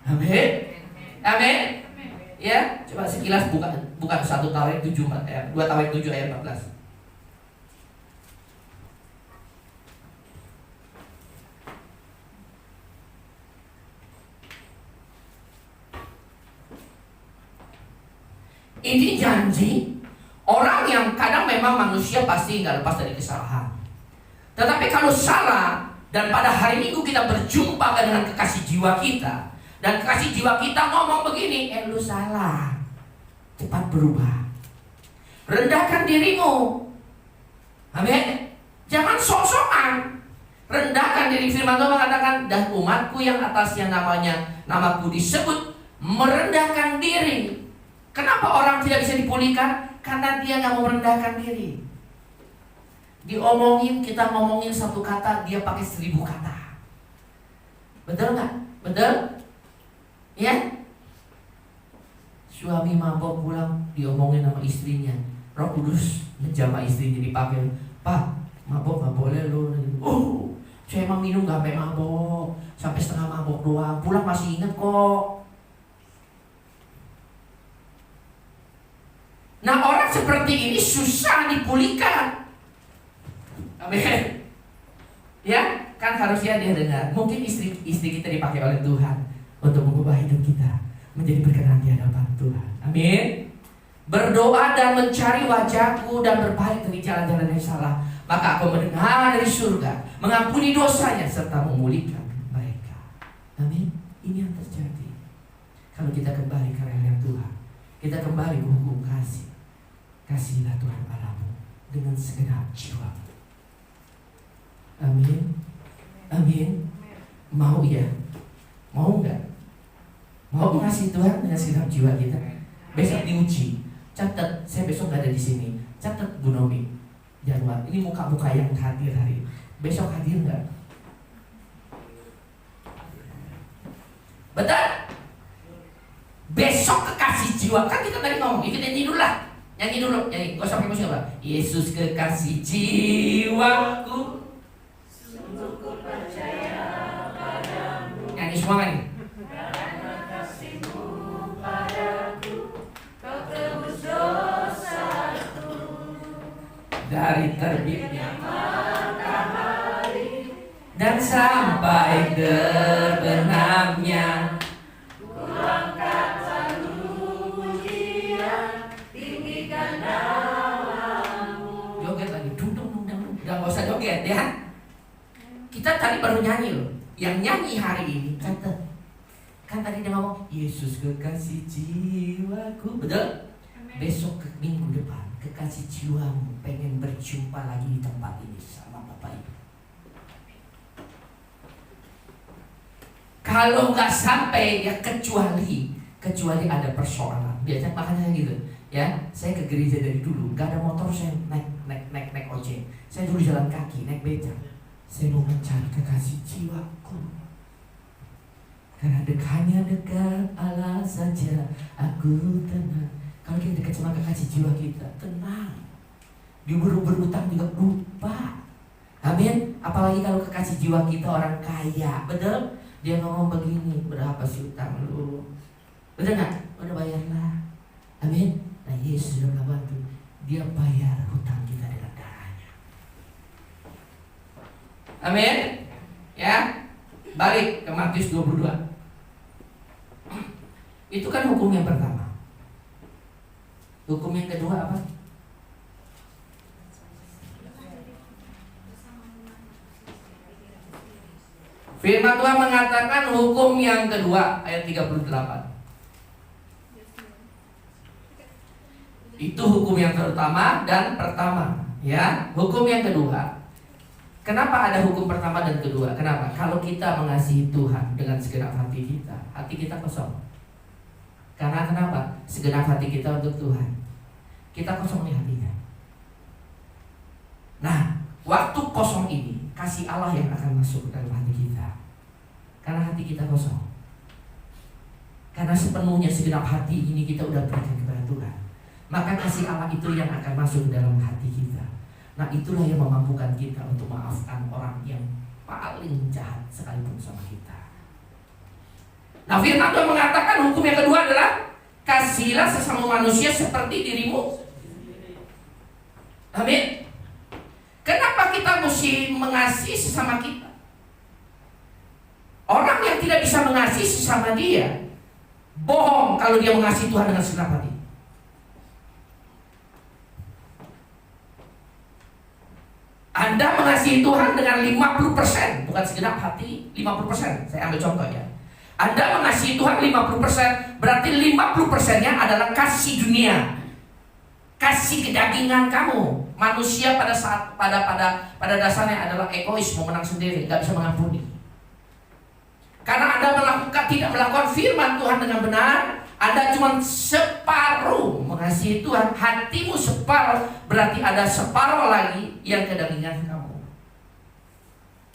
Amin. Amin. Ya, coba sekilas buka 1 Tawarikh 7 2 Tawarikh 7 ayat 14. Ini janji orang yang kadang memang manusia pasti nggak lepas dari kesalahan. Tetapi kalau salah dan pada hari Minggu kita berjumpa dengan kekasih jiwa kita, dan kekasih jiwa kita ngomong begini, lu salah, cepat berubah, rendahkan dirimu. Amin. Jangan sok-sokan, rendahkan diri. Firman Tuhan mengatakan, dan umatku yang atasnya namaku disebut merendahkan diri. Kenapa orang tidak bisa dipulihkan? Karena dia nggak mau merendahkan diri. Diomongin, kita ngomongin satu kata, dia pakai 1000 kata. Betul nggak? Betul? Ya? Suami mabok pulang, diomongin sama istrinya. Roh Kudus menjamah istrinya, dipakai. Pak, mabok nggak boleh lo. Saya emang minum nggak sampai mabok, sampai setengah mabok doang. Pulang masih inget kok. Nah, orang seperti ini susah dipulihkan. Amin. Ya, kan harusnya dia dengar. Mungkin istri kita dipakai oleh Tuhan untuk mengubah hidup kita menjadi berkenan di hadapan Tuhan. Amin. Berdoa dan mencari wajahku dan berbalik dari jalan-jalan yang salah, maka aku mendengar dari surga, mengampuni dosanya serta memulihkan mereka. Amin. Ini yang terjadi kalau kita kembali ke rel Tuhan. Kita kembali ke hukum kasih. Kasihilah Tuhan Allahmu dengan segenap jiwa. Amin. Amin. Mau ya? Mau enggak? Mau mengasihi Tuhan dengan segenap jiwa kita? Besok diuji. Catat, saya besok gak ada di sini. Catat Bu Nomi. Januari. Ini muka-muka yang hadir hari ini. Besok hadir enggak? Betul? Besok kekasih jiwa. Kan kita tadi ngomong, kita nyanyi dulu lah. Nyanyi dulu, nyanyi. Gak usah pakai musik apa? Yesus kekasih jiwaku, sungguh percaya padamu. Nyanyi semua kan? Karena kasihmu padaku, kau tebus dosaku. Dari terbitnya matahari dan sampai terbenamnya, ku angkat lalu pujian, tinggikan namamu. Joget lagi, dung. Udah gak usah joget ya. Kita tadi baru nyanyi loh. Yang nyanyi hari ini catat. Kan tadi dia ngomong Yesus kekasih jiwaku. Betul? Besok ke minggu depan kekasih jiwamu pengen berjumpa lagi di tempat ini sama Bapak Ibu. Kalau nggak sampai ya kecuali ada persoalan. Biasanya makanya gitu ya. Saya ke gereja dari dulu nggak ada motor, saya naik ojek. Saya dulu jalan kaki, naik beca. Saya mau mencari kekasih jiwaku. Karena hanya dekat Allah saja aku tenang. Kalau kita dekat sama kekasih jiwa kita, tenang. Diburu berutang juga lupa. Amin. Apalagi kalau kekasih jiwa kita orang kaya, betul? Dia ngomong begini, berapa sih utang lu? Betul nggak? Udah bayarlah. Amin. Nah Yesus sudah membantu. Dia bayar hutang kita dengan darahnya. Amin. Ya. Balik ke Matius 22. Itu kan hukum yang pertama. Hukum yang kedua apa? Firman Tuhan mengatakan hukum yang kedua ayat 38. Itu hukum yang terutama dan pertama, ya. Hukum yang kedua. Kenapa ada hukum pertama dan kedua? Kenapa? Kalau kita mengasihi Tuhan dengan segenap hati kita kosong. Karena kenapa? Segenap hati kita untuk Tuhan. Kita kosong di hatinya. Nah, waktu kosong ini kasih Allah yang akan masuk ke dalam hati kita. Karena hati kita kosong. Karena sepenuhnya segenap hati ini kita udah berikan kepada Tuhan. Maka kasih Allah itu yang akan masuk ke dalam hati kita. Nah, itulah yang memampukan kita untuk maafkan orang yang paling jahat sekalipun sama kita. Nah, firman Tuhan mengatakan hukum yang kedua adalah kasihilah sesama manusia seperti dirimu. Amin. Kenapa kita mesti mengasihi sesama kita? Orang yang tidak bisa mengasihi sesama dia bohong kalau dia mengasihi Tuhan dengan segenap hati. Anda mengasihi Tuhan dengan 50%, bukan segenap hati, 50%. Saya ambil contoh ya. Anda mengasihi Tuhan 50%, berarti 50%-nya adalah kasih dunia. Kasih kedagingan kamu. Manusia pada dasarnya adalah egois, mau menang sendiri, nggak bisa mengampuni. Karena Anda tidak melakukan firman Tuhan dengan benar, Anda cuma separuh mengasihi Tuhan, hatimu separuh, berarti ada separuh lagi yang kedagingan kamu.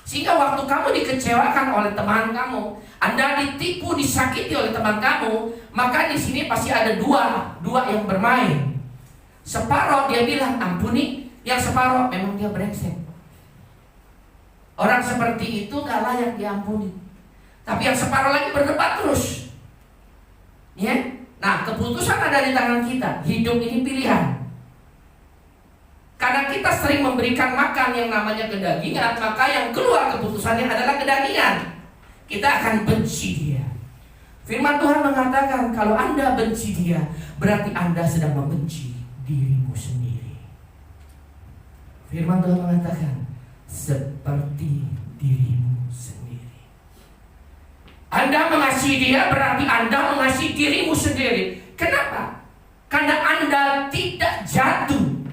Sehingga waktu kamu dikecewakan oleh teman kamu, Anda ditipu, disakiti oleh teman kamu, maka di sini pasti ada dua yang bermain. Separuh dia bilang ampuni, yang separuh memang dia brengsek. Orang seperti itu gak layak diampuni. Tapi yang separuh lagi berdebat terus. Ya? Nah, keputusan ada di tangan kita. Hidup ini pilihan. Karena kita sering memberikan makan yang namanya kedagingan, maka yang keluar keputusannya adalah kedagingan. Kita akan benci dia. Firman Tuhan mengatakan kalau Anda benci dia, berarti Anda sedang membenci dirimu sendiri. Firman Tuhan mengatakan seperti dirimu sendiri. Anda mengasihi dia berarti Anda mengasihi dirimu sendiri. Kenapa? Karena Anda tidak jatuh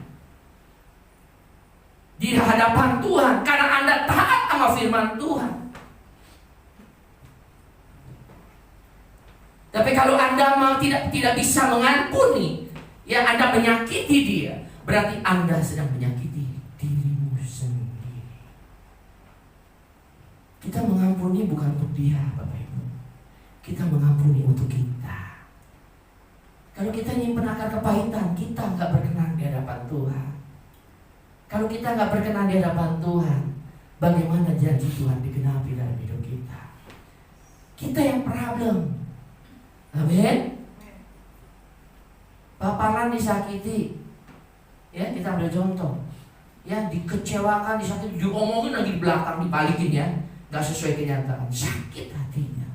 di hadapan Tuhan, karena Anda taat sama firman Tuhan. Tapi kalau Anda tidak bisa mengampuni, ya Anda menyakiti dia, berarti Anda sedang menyakiti dirimu sendiri. Kita mengampuni bukan untuk dia, Bapak Ibu. Kita mengampuni untuk kita. Kalau kita nyimpen akar kepahitan, kita nggak berkenan di hadapan Tuhan. Kalau kita nggak berkenan di hadapan Tuhan, bagaimana janji Tuhan digenapi dalam hidup kita? Kita yang problem. Amin. Paparan disakiti, ya kita ambil contoh, ya dikecewakan, disakiti, diomongin lagi di belakang, dibalikin ya, nggak sesuai kenyataan, sakit hatinya.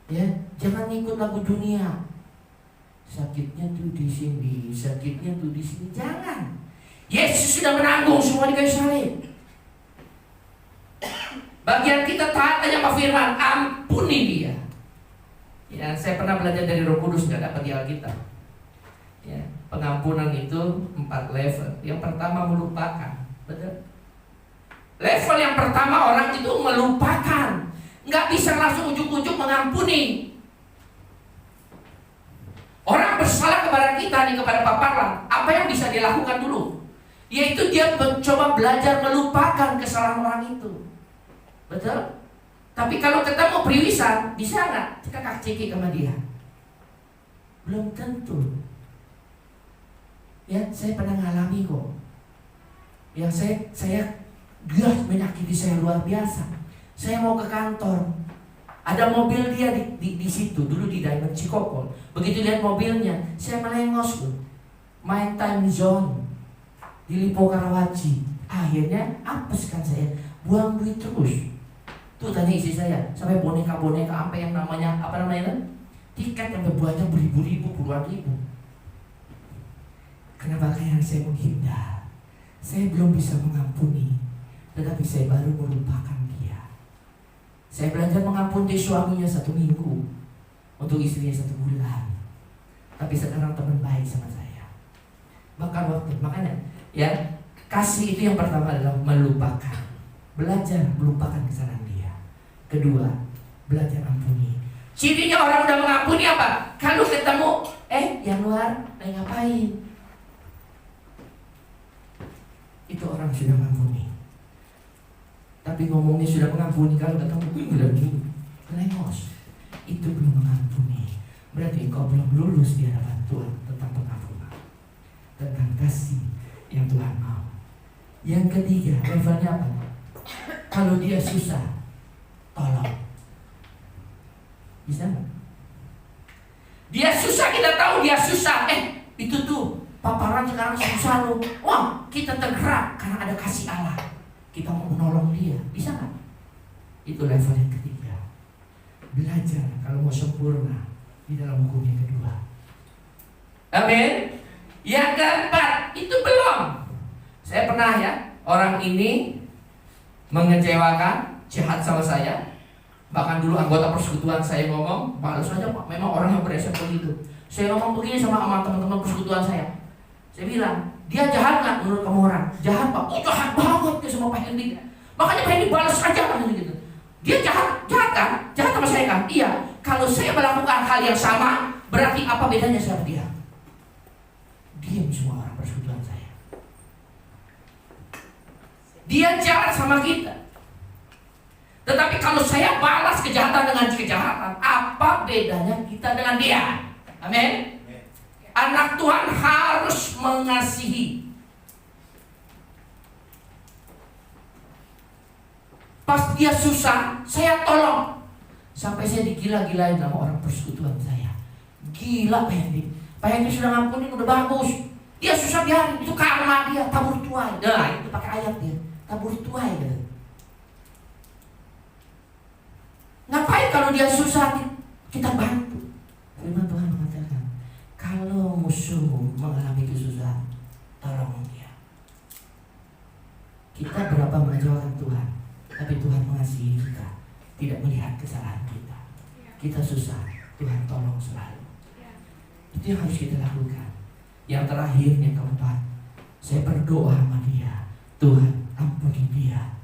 Ya, jangan ikut lagu dunia. Sakitnya tuh di sini, sakitnya tuh di sini, jangan. Yesus sudah menanggung semua di kayu salib. Bagian kita taat aja sama firman, ampuni dia. Ya, saya pernah belajar dari Roh Kudus, nggak dapat di Alkitab. Ya, pengampunan itu 4 level. Yang pertama melupakan, betul? Level yang pertama orang itu melupakan, nggak bisa langsung ujuk-ujuk mengampuni. Orang bersalah kepada kita nih, kepada paparan, apa yang bisa dilakukan dulu? Yaitu dia mencoba belajar melupakan kesalahan orang itu, betul? Tapi kalau ketemu priwisan, bisa nggak cekak-cekik sama dia? Belum tentu. Ya, saya pernah ngalami kok. Ya, saya dia menyakiti saya luar biasa. Saya mau ke kantor, ada mobil dia di situ dulu di Diamond Cikokol. Begitu lihat mobilnya, saya melengos loh. Main time zone di Lipo Karawaci. Akhirnya apes kan saya, buang duit terus. Tuh tanya istri saya, sampai boneka-boneka sampai yang namanya tiket yang berbuatnya beribu-ribu, puluhan ribu. Kenapa kayak saya menghindar? Saya belum bisa mengampuni, tetapi saya baru melupakan dia. Saya belajar mengampuni suaminya 1 minggu, untuk istrinya 1 bulan. Tapi sekarang teman baik sama saya. Makan waktu, makanya ya, kasih itu yang pertama adalah melupakan. Belajar melupakan kesalahan dia. Kedua, belajar ampuni. Cirinya orang udah mengampuni apa? Kalau ketemu, yang luar ngapain? Itu orang sudah mengampuni. Tapi ngomongnya sudah mengampuni, kalau ketemu lagi lengos. Itu belum mengampuni. Berarti engkau belum lulus di hadapan Tuhan tentang pengampunan, tentang kasih yang Tuhan mau. Yang ketiga, levelnya apa? Kalau dia susah, tolong. Bisa nggak? Dia susah, kita tahu dia susah. Itu tuh paparan sekarang susah loh. Wah, kita tergerak karena ada kasih Allah. Kita mau menolong dia. Bisa nggak? Itu level yang ketiga. Belajar kalau mau sempurna di dalam hukum yang kedua. Amin. Yang keempat, itu belum. Saya pernah ya, orang ini mengecewakan, jahat sama saya. Bahkan dulu anggota persekutuan saya ngomong, balas saja Pak, memang orang yang beresep begitu. Saya ngomong begini sama teman-teman persekutuan saya. Saya bilang, dia jahat nggak menurut kamu orang? Jahat Pak, jahat banget dia sama Pak Hendy. Makanya Pak Hendy balas aja gitu. Dia jahat kan? Jahat sama saya kan? Iya. Kalau saya melakukan hal yang sama, berarti apa bedanya saya sama dia? Diam semua orang persekutuan saya. Dia jahat sama kita. Tetapi kalau saya balas kejahatan dengan kejahatan, apa bedanya kita dengan dia? Amin. Anak Tuhan harus mengasihi. Pas dia susah, saya tolong. Sampai saya digila-gilain sama orang persekutuan saya. Gila Pak Hendy. Pak Hendy sudah ngampunin, udah bagus. Dia susah biarin, itu karma dia, tabur tuai. Nah, itu pakai ayat dia, tabur tuai gitu. Ngapain kalau dia susah kita bantu? Firman Tuhan mengatakan, kalau musuh mengalami kesusahan, tolong dia. Kita berapa mengecewakan Tuhan, tapi Tuhan mengasihi kita, tidak melihat kesalahan kita. Kita susah, Tuhan tolong selalu. Itu yang harus kita lakukan. Yang terakhir, yang keempat, saya berdoa sama dia, Tuhan ampuni dia,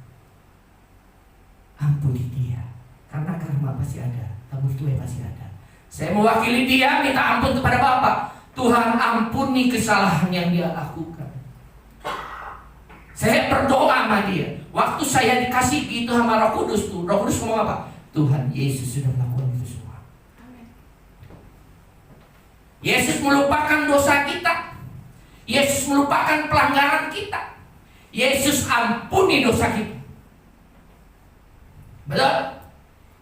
ampuni dia. Karena karma pasti ada, tabur tuai pasti ada. Saya mewakili dia, minta ampun kepada Bapa. Tuhan ampuni kesalahan yang dia lakukan. Saya berdoa sama dia. Waktu saya dikasih gitu sama Roh Kudus tuh, Roh Kudus ngomong apa? Tuhan Yesus sudah melakukan itu semua. Yesus melupakan dosa kita. Yesus melupakan pelanggaran kita. Yesus ampuni dosa kita. Betul?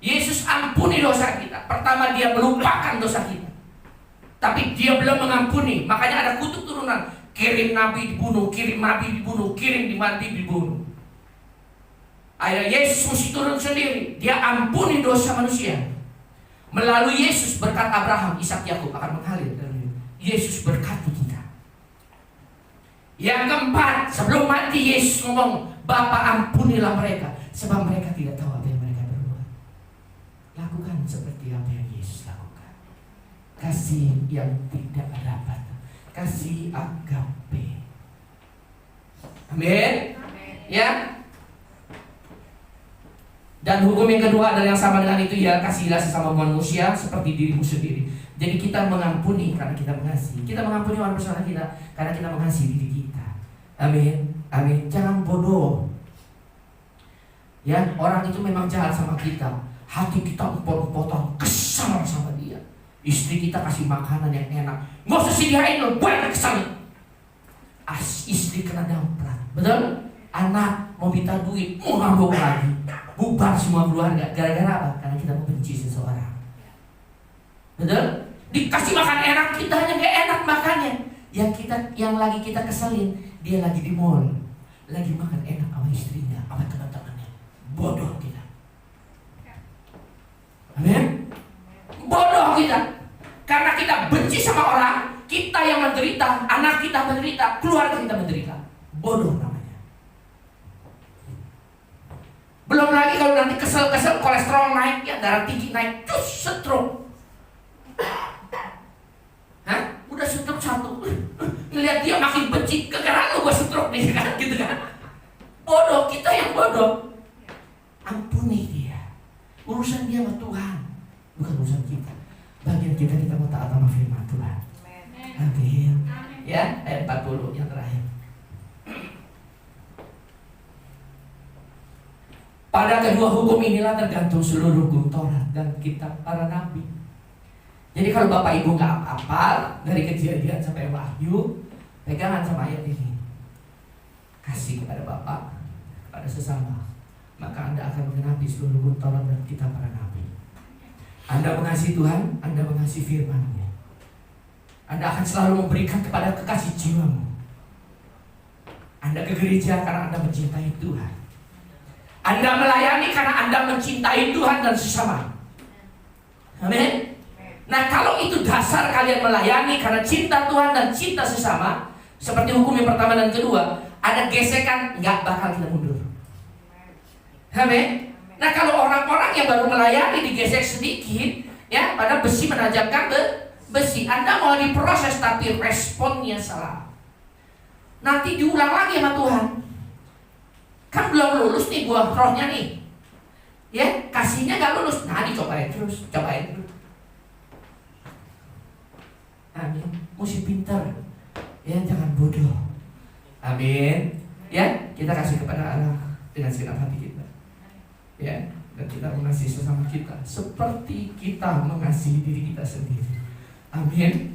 Yesus ampuni dosa kita. Pertama dia melupakan dosa kita, tapi dia belum mengampuni. Makanya ada kutuk turunan. Kirim nabi dibunuh, kirim nabi dibunuh, kirim nabi dibunuh. Akhirnya Yesus mesti turun sendiri. Dia ampuni dosa manusia. Melalui Yesus berkat Abraham, Ishak, Yakub akan mengalir. Yesus berkati kita. Yang keempat, sebelum mati Yesus ngomong, Bapa ampunilah mereka, sebab mereka tidak tahu apa yang mereka berbuat. Lakukan seperti apa yang Yesus lakukan. Kasih yang tidak ada batas, kasih agape. Amin. Ya. Dan hukum yang kedua adalah yang sama dengan itu, ya, kasihilah sesama manusia seperti dirimu sendiri. Jadi kita mengampuni karena kita mengasihi. Kita mengampuni orang bersama kita karena kita mengasihi diri kita. Amin. Amin. Jangan bodoh. Ya, orang itu memang jahat sama kita. Hati kita empot-empotan, kesal sama dia. Istri kita kasih makanan yang enak, nggak usah sediain lo, buat kesal. Istri kena damprat, betul? Anak mau minta duit, mau ngambung lagi, bubar semua keluarga. Gara-gara apa? Karena kita membenci seseorang. Betul? Dikasih makan enak, kita hanya gak enak makannya. Yang lagi kita keselin, dia lagi di mall, lagi makan enak sama istrinya, sama teman-temannya. Bodoh kita. Amin. Bodoh kita. Karena kita benci sama orang, kita yang menderita, anak kita menderita, keluarga kita menderita. Bodoh namanya. Belum lagi kalau nanti kesel-kesel kolesterol darah tinggi naik, cus, stroke. Hah? Udah stroke satu. Ngeliat dia makin benci, gara-gara lu gua stroke nih kan, gitu kan. Bodoh, kita yang bodoh. Ampuni dia. Urusan dia sama Tuhan, bukan urusan kita. Bagian kita mau taat sama firman Tuhan. Amin. Ya, ayat 40 yang terakhir. Pada kedua hukum inilah tergantung seluruh hukum Taurat dan kitab para nabi. Jadi kalau Bapak Ibu nggak hafal dari Kejadian sampai Wahyu, pegangan sama ayat ini. Kasih kepada Bapak, kepada sesama, maka Anda akan menggenapi seluruh hukum Taurat dan kitab para nabi. Anda mengasihi Tuhan, Anda mengasihi firman-Nya. Anda akan selalu memberikan kepada kekasih jiwamu. Anda ke gereja karena Anda mencintai Tuhan. Anda melayani karena Anda mencintai Tuhan dan sesama. Amin. Nah, kalau itu dasar kalian melayani karena cinta Tuhan dan cinta sesama, seperti hukum yang pertama dan kedua, ada gesekan, nggak bakal kita mundur. Amin. Nah, kalau orang-orang yang baru melayani digesek sedikit, ya, pada besi menajamkan besi. Anda mau diproses tapi responnya salah. Nanti diulang lagi sama Tuhan. Kan belum lulus nih buah rohnya nih, ya, kasihnya gak lulus. Nah, dicobain terus, cobain terus. Amin. Mesti pintar, ya, jangan bodoh. Amin. Ya, kita kasih kepada Allah dengan segenap hati kita, ya, dan kita mengasihi sesama kita seperti kita mengasihi diri kita sendiri. Amin.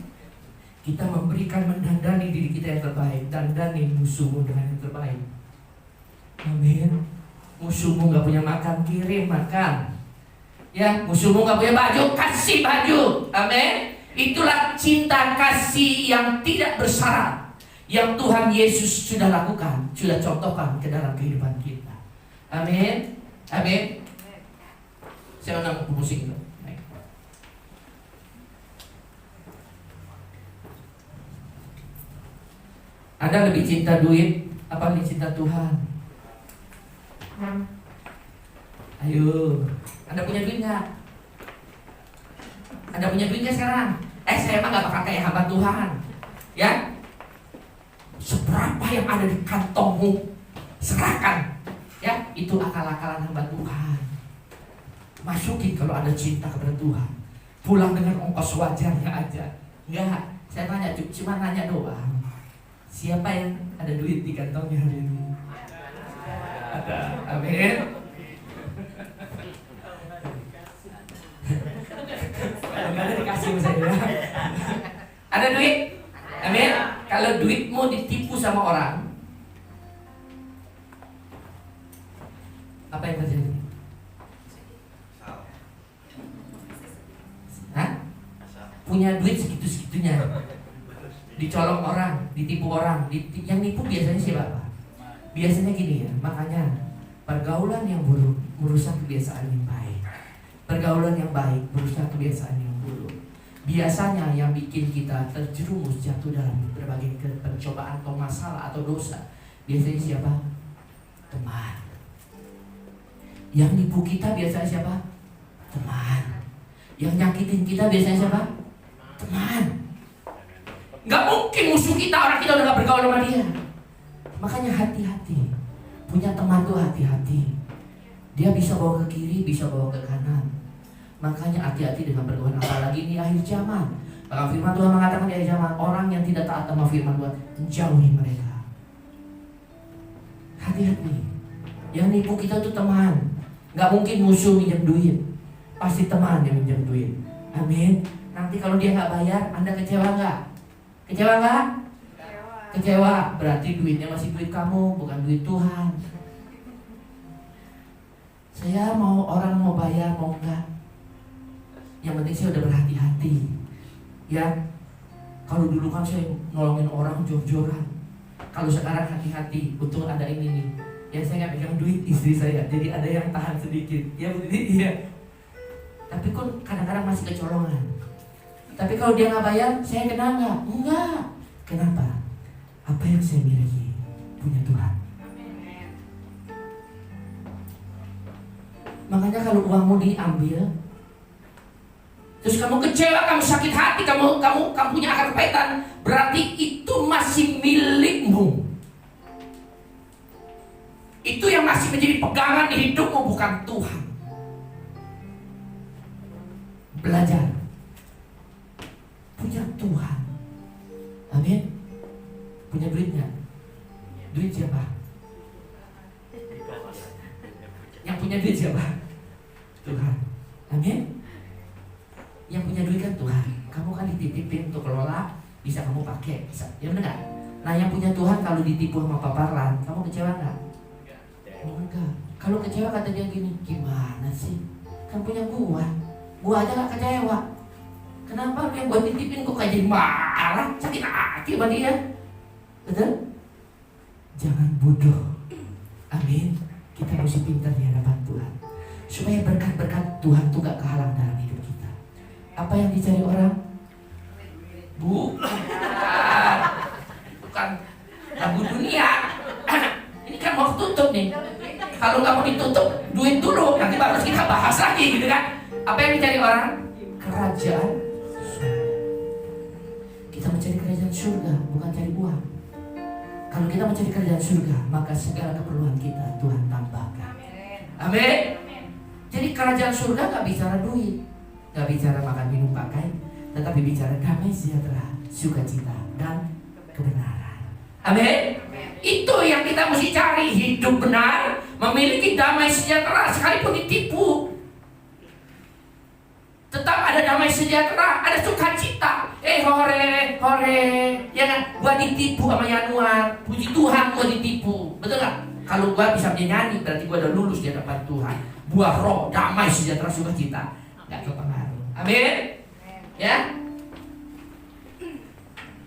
Kita memberikan, mendandani diri kita yang terbaik. Dandani musuhmu dengan yang terbaik. Amin. Musuhmu gak punya makan, kirim makan. Ya, musuhmu gak punya baju, kasih baju. Amin. Itulah cinta kasih yang tidak bersyarat, yang Tuhan Yesus sudah lakukan, sudah contohkan ke dalam kehidupan kita. Amin. Amin. Saya undang musik itu. Anda lebih cinta duit apa lebih cinta Tuhan? Ayo, Anda punya duit nggak? Anda punya duit nggak sekarang? Saya mah nggak bakal kayak hamba Tuhan, ya. Seberapa yang ada di kantongmu, serahkan, ya. Itu akal-akalan hamba Tuhan. Masukin kalau ada cinta kepada Tuhan. Pulang dengan ongkos wajarnya aja. Enggak, saya tanya, cuma nanya doang. Siapa yang ada duit di kantongnya hari ini? Ada. Amin. Kalau nggak ada dikasih sama saya. Ada duit? Amin. Kalau duitmu ditipu sama orang, apa yang terjadi? Hah? Punya duit segitu-segitunya, dicolong orang, ditipu orang. Yang nipu biasanya siapa? Biasanya gini ya, makanya pergaulan yang buruk merusak kebiasaan yang baik. Pergaulan yang baik merusak kebiasaan yang buruk. Biasanya yang bikin kita terjerumus jatuh dalam berbagai pencobaan atau masalah atau dosa, biasanya siapa? Teman. Yang nipu kita biasanya siapa? Teman. Yang nyakitin kita biasanya siapa? Teman. Gak mungkin musuh kita, orang kita udah gak bergaul sama dia. Makanya hati-hati. Punya teman tuh hati-hati. Dia bisa bawa ke kiri, bisa bawa ke kanan. Makanya hati-hati dengan bergaul, apalagi di akhir zaman. Maka firman Tuhan mengatakan di akhir zaman, orang yang tidak taat sama firman Tuhan, jauhi mereka. Hati-hati. Yang nipu kita tuh teman. Gak mungkin musuh minjem duit. Pasti teman yang minjem duit. Amin. Nanti kalau dia gak bayar, Anda kecewa gak? Kecewa gak? Kecewa, berarti duitnya masih duit kamu, bukan duit Tuhan. Saya mau orang mau bayar, mau enggak. Yang penting saya udah berhati-hati. Ya, kalau dulu kan saya nolongin orang jor-joran. Kalau sekarang hati-hati, untung ada ini nih. Ya saya nggak pegang duit istri saya, jadi ada yang tahan sedikit. Ya begini, iya. Tapi kan kadang-kadang masih kecolongan. Tapi kalau dia nggak bayar, saya kena nggak? Enggak. Kenapa? Apa yang saya miliki punya Tuhan. Makanya kalau uangmu diambil, terus kamu kecewa, kamu sakit hati, kamu punya akar kepahitan, berarti itu masih milikmu. Itu yang masih menjadi pegangan di hidupmu, bukan Tuhan. Belajar punya Tuhan. Amin. Punya duitnya? Duit siapa? Yang punya duit siapa? Tuhan. Amin. Yang punya duit kan Tuhan. Kamu kan dititipin untuk kelola, bisa kamu pakai, bisa. Ya benar nggak? Nah, yang punya Tuhan kalau ditipu sama paparan, kamu kecewa nggak? Enggak. Kalau kecewa kata dia gini, gimana sih? Kan punya gua aja nggak kecewa. Kenapa yang gua titipin kok kayak jadi marah, sakit hati sama dia? Betul? Jangan bodoh. Amin. Kita mesti pintar di hadapan Tuhan, supaya berkat-berkat Tuhan tuh gak kehalang dalam hidup kita. Apa yang dicari orang? Bukan lagu dunia. Ini kan mau tutup nih. Kalau nggak mau ditutup, duit dulu. Nanti baru kita bahas lagi, gitu kan? Apa yang dicari orang? Kerajaan. Kita mencari kerajaan surga, bukan cari uang. Kalau kita mencari kerajaan surga, maka segala keperluan kita Tuhan tambahkan. Amin. Jadi kerajaan surga gak bicara duit, gak bicara makan minum pakai, tetapi bicara damai sejahtera, sukacita dan kebenaran. Amin. Itu yang kita mesti cari, hidup benar, memiliki damai sejahtera sekalipun ditipu. Tetap ada damai sejahtera, ada sukacita. Hore, ya kan? Gua ditipu sama Yanuar, puji Tuhan gua ditipu, betul nggak? Kalau gua bisa menyanyi, berarti gua udah lulus di hadapan Tuhan. Buah roh, damai sejahtera, sukacita, nggak kepengaruh. Amin. Ya.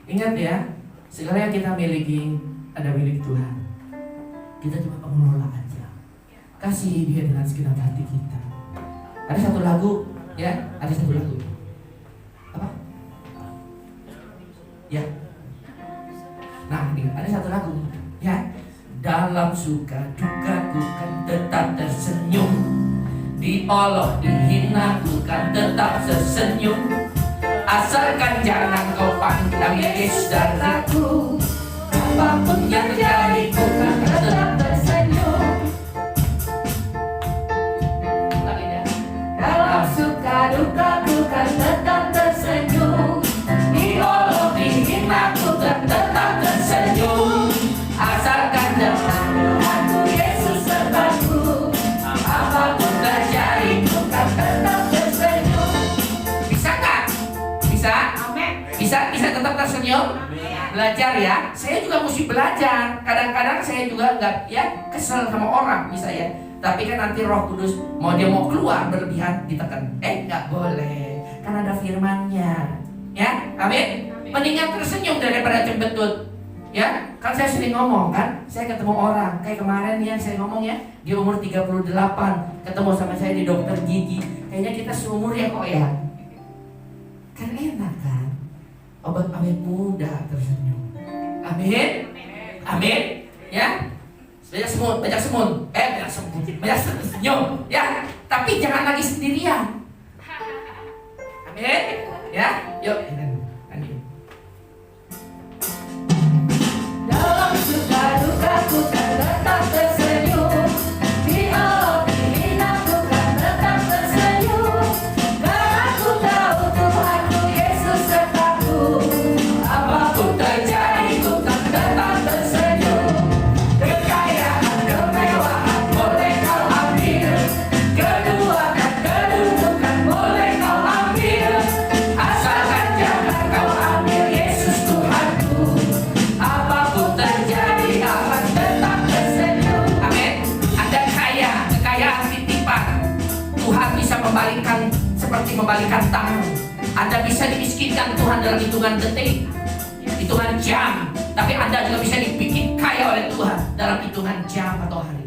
Ingat ya, segala yang kita miliki ada milik Tuhan. Kita cuma pengelola aja. Kasih Dia dengan segenap hati kita. Ada satu lagu. Ya, ada satu lagu. Apa? Ya. Nah, ini ada satu lagu. Ya. Dalam suka duka ku kan tetap tersenyum. Diolok dihina ku kan tetap tersenyum. Asalkan jangan kau pandang Yesus dan aku. Apapun yang terjadi ku kan tetap tersenyum. Dalam suka duka ku kan tetap tersenyum. Diolok dihina ku kan tetap tersenyum. Asalkan dalam Tuhanku Yesus sertaku. Apapun terjadi ku kan tetap tersenyum. Bisa gak? Bisa? Amin. Bisa tetap tersenyum? Belajar ya. Saya juga mesti belajar. Kadang-kadang saya juga nggak kesel sama orang misalnya. Tapi kan nanti Roh Kudus mau keluar berlebihan ditekan. Nggak boleh. Kan ada firman-Nya. Ya, amin. Mendingan tersenyum daripada cembetut. Ya, kan saya sering ngomong kan. Saya ketemu orang kayak kemarin ya saya ngomong ya. Dia umur 38, ketemu sama saya di dokter gigi. Kayaknya kita seumur ya kok ya. Kan enak kan. Obat awet muda tersenyum. Amin. Amin. Ya. Banyak senyum, ya. Tapi jangan lagi sendirian. Amin, ya. Yuk. Dalam suka duka ku kan tetap tersenyum. Diolok dihina ku kan tetap tersenyum. Karena ku tahu Tuhanku Yesus sertaku. Apapun terjadi ku kan tetap tersenyum. Seperti membalikan tangan. Anda bisa dimiskinkan Tuhan dalam hitungan detik, hitungan jam. Tapi Anda juga bisa dibikin kaya oleh Tuhan dalam hitungan jam atau hari.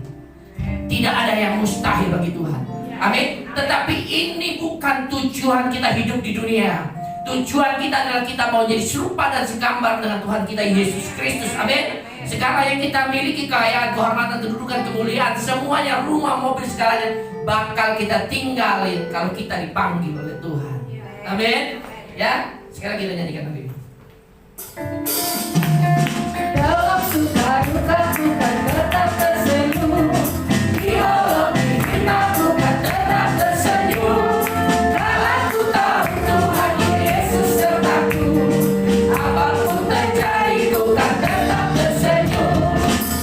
Tidak ada yang mustahil bagi Tuhan. Amin. Tetapi ini bukan tujuan kita hidup di dunia. Tujuan kita adalah kita mau jadi serupa dan segambar dengan Tuhan kita Yesus Kristus. Amin. Segala yang kita miliki, kekayaan, kehormatan, kedudukan, kemuliaan, semuanya, rumah, mobil, segalanya bakal kita tinggalin kalau kita dipanggil oleh Tuhan. Amin. Ya, sekarang kita nyanyikan nanti. Dalam suka duka ku kan tetap tersenyum, di dalam hina ku kan tetap tersenyum. Karena ku tahu Tuhan Yesus sertaku, apapun terjadi ku kan tetap tersenyum.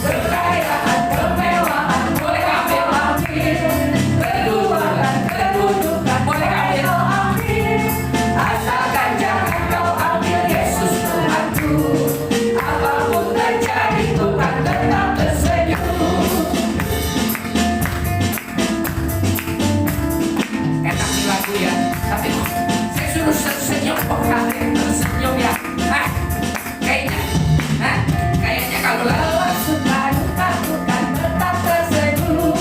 Kekayaan, kemewahan boleh ambil, kedudukan, kedudukan boleh ambil, asalkan jangan kau ambil Yesus Tuhanku. Apapun terjadi Tuhan tetap tersenyum. Enak nih lagu ya, tapi saya suruh tersenyum kok kalian tersenyum ya. Hah? Kayaknya kalau lagu Dalam suka duka ku kan tetap tersenyum,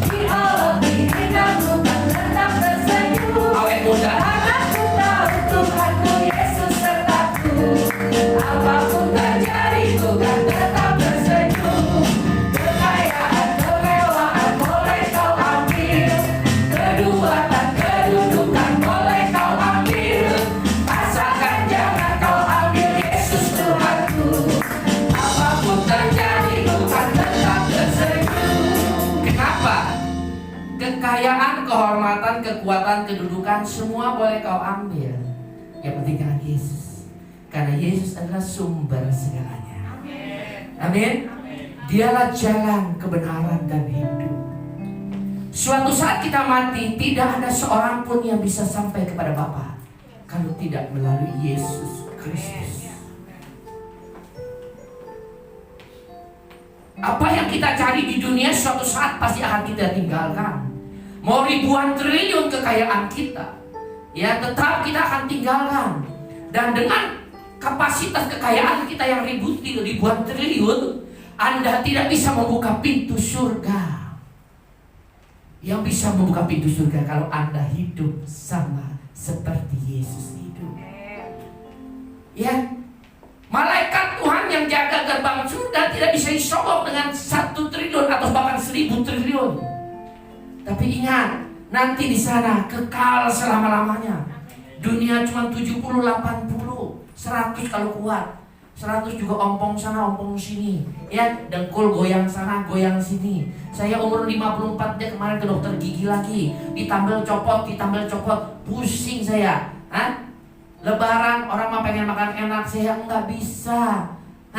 di Allah hina ku kan tetap tersenyum. awet muda. Karena ku tahu Tuhanku Yesus sertaku, apapun terjadi ku kan tetap tersenyum. Kekayaan, kemewahan boleh kau ambil, kedudukan, kedudukan boleh kau ambil, asalkan jangan kau ambil Yesus Tuhanku. Apapun terjadi ku kan tetap tersenyum. Kenapa? Kekayaan, kehormatan, kekuatan, kedudukan, semua boleh kau ambil. Yang penting jangan Yesus. Karena Yesus adalah sumber segalanya. Amin. Dialah jalan, kebenaran, dan hidup. Suatu saat kita mati, tidak ada seorang pun yang bisa sampai kepada Bapa kalau tidak melalui Yesus Kristus. Apa yang kita cari di dunia suatu saat pasti akan kita tinggalkan. Mau ribuan triliun kekayaan kita, ya tetap kita akan tinggalkan. Dan dengan kapasitas kekayaan kita yang ribuan triliun, Anda tidak bisa membuka pintu surga. Yang bisa membuka pintu surga kalau Anda hidup sama seperti Yesus hidup. Ya, malaikat Tuhan yang jaga gerbang surga tidak bisa disogok dengan 1 triliun atau bahkan 1000 triliun. Tapi ingat, nanti di sana kekal selama-lamanya. Dunia cuma 70, 80, 100 kalau kuat. 100 juga ompong sana, ompong sini. Ya, dengkul goyang sana, goyang sini. Saya umur 54 dia kemarin ke dokter gigi lagi. Ditambal copot, pusing saya. Hah? Lebaran orang mah pengen makan enak, saya nggak bisa.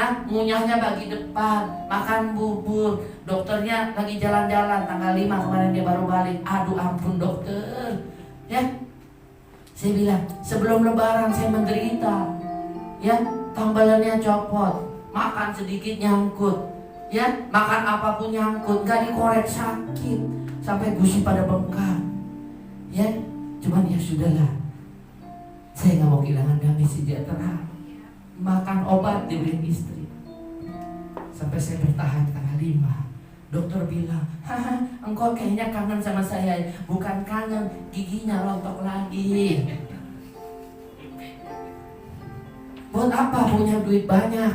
Ngunyahnya bagi depan, makan bubur. Dokternya lagi jalan-jalan, tanggal 5 kemarin dia baru balik. Aduh ampun dokter. Ya, saya bilang sebelum lebaran saya menderita. Ya, tambalannya copot, makan sedikit nyangkut. Ya, makan apapun nyangkut, nggak dikorek sakit, sampai gusi pada bengkak. Ya, cuman ya sudahlah. Saya nggak mau kehilangan damai sejahtera. Makan obat dibeliin istri. Sampai saya bertahan tanggal 5. Dokter bilang, haha, engkau kayaknya kangen sama saya. Bukan kangen, giginya rontok lagi. Buat apa punya duit banyak?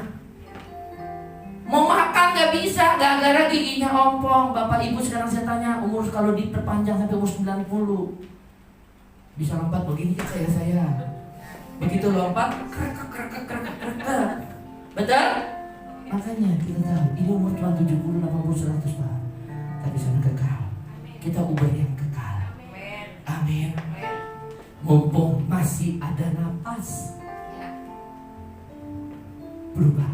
Mau makan gak bisa, gara-gara giginya ompong. Bapak ibu sekarang saya tanya, umur kalau diperpanjang sampai umur 90, bisa lompat begini kayak saya. Begitu lompat, betul? Makanya kita tahu, ini umur cuma 70, 80, 100 Pak. Tapi sana kekal. Kita ubah yang kekal. Amin. Mumpung masih ada nafas, berubah.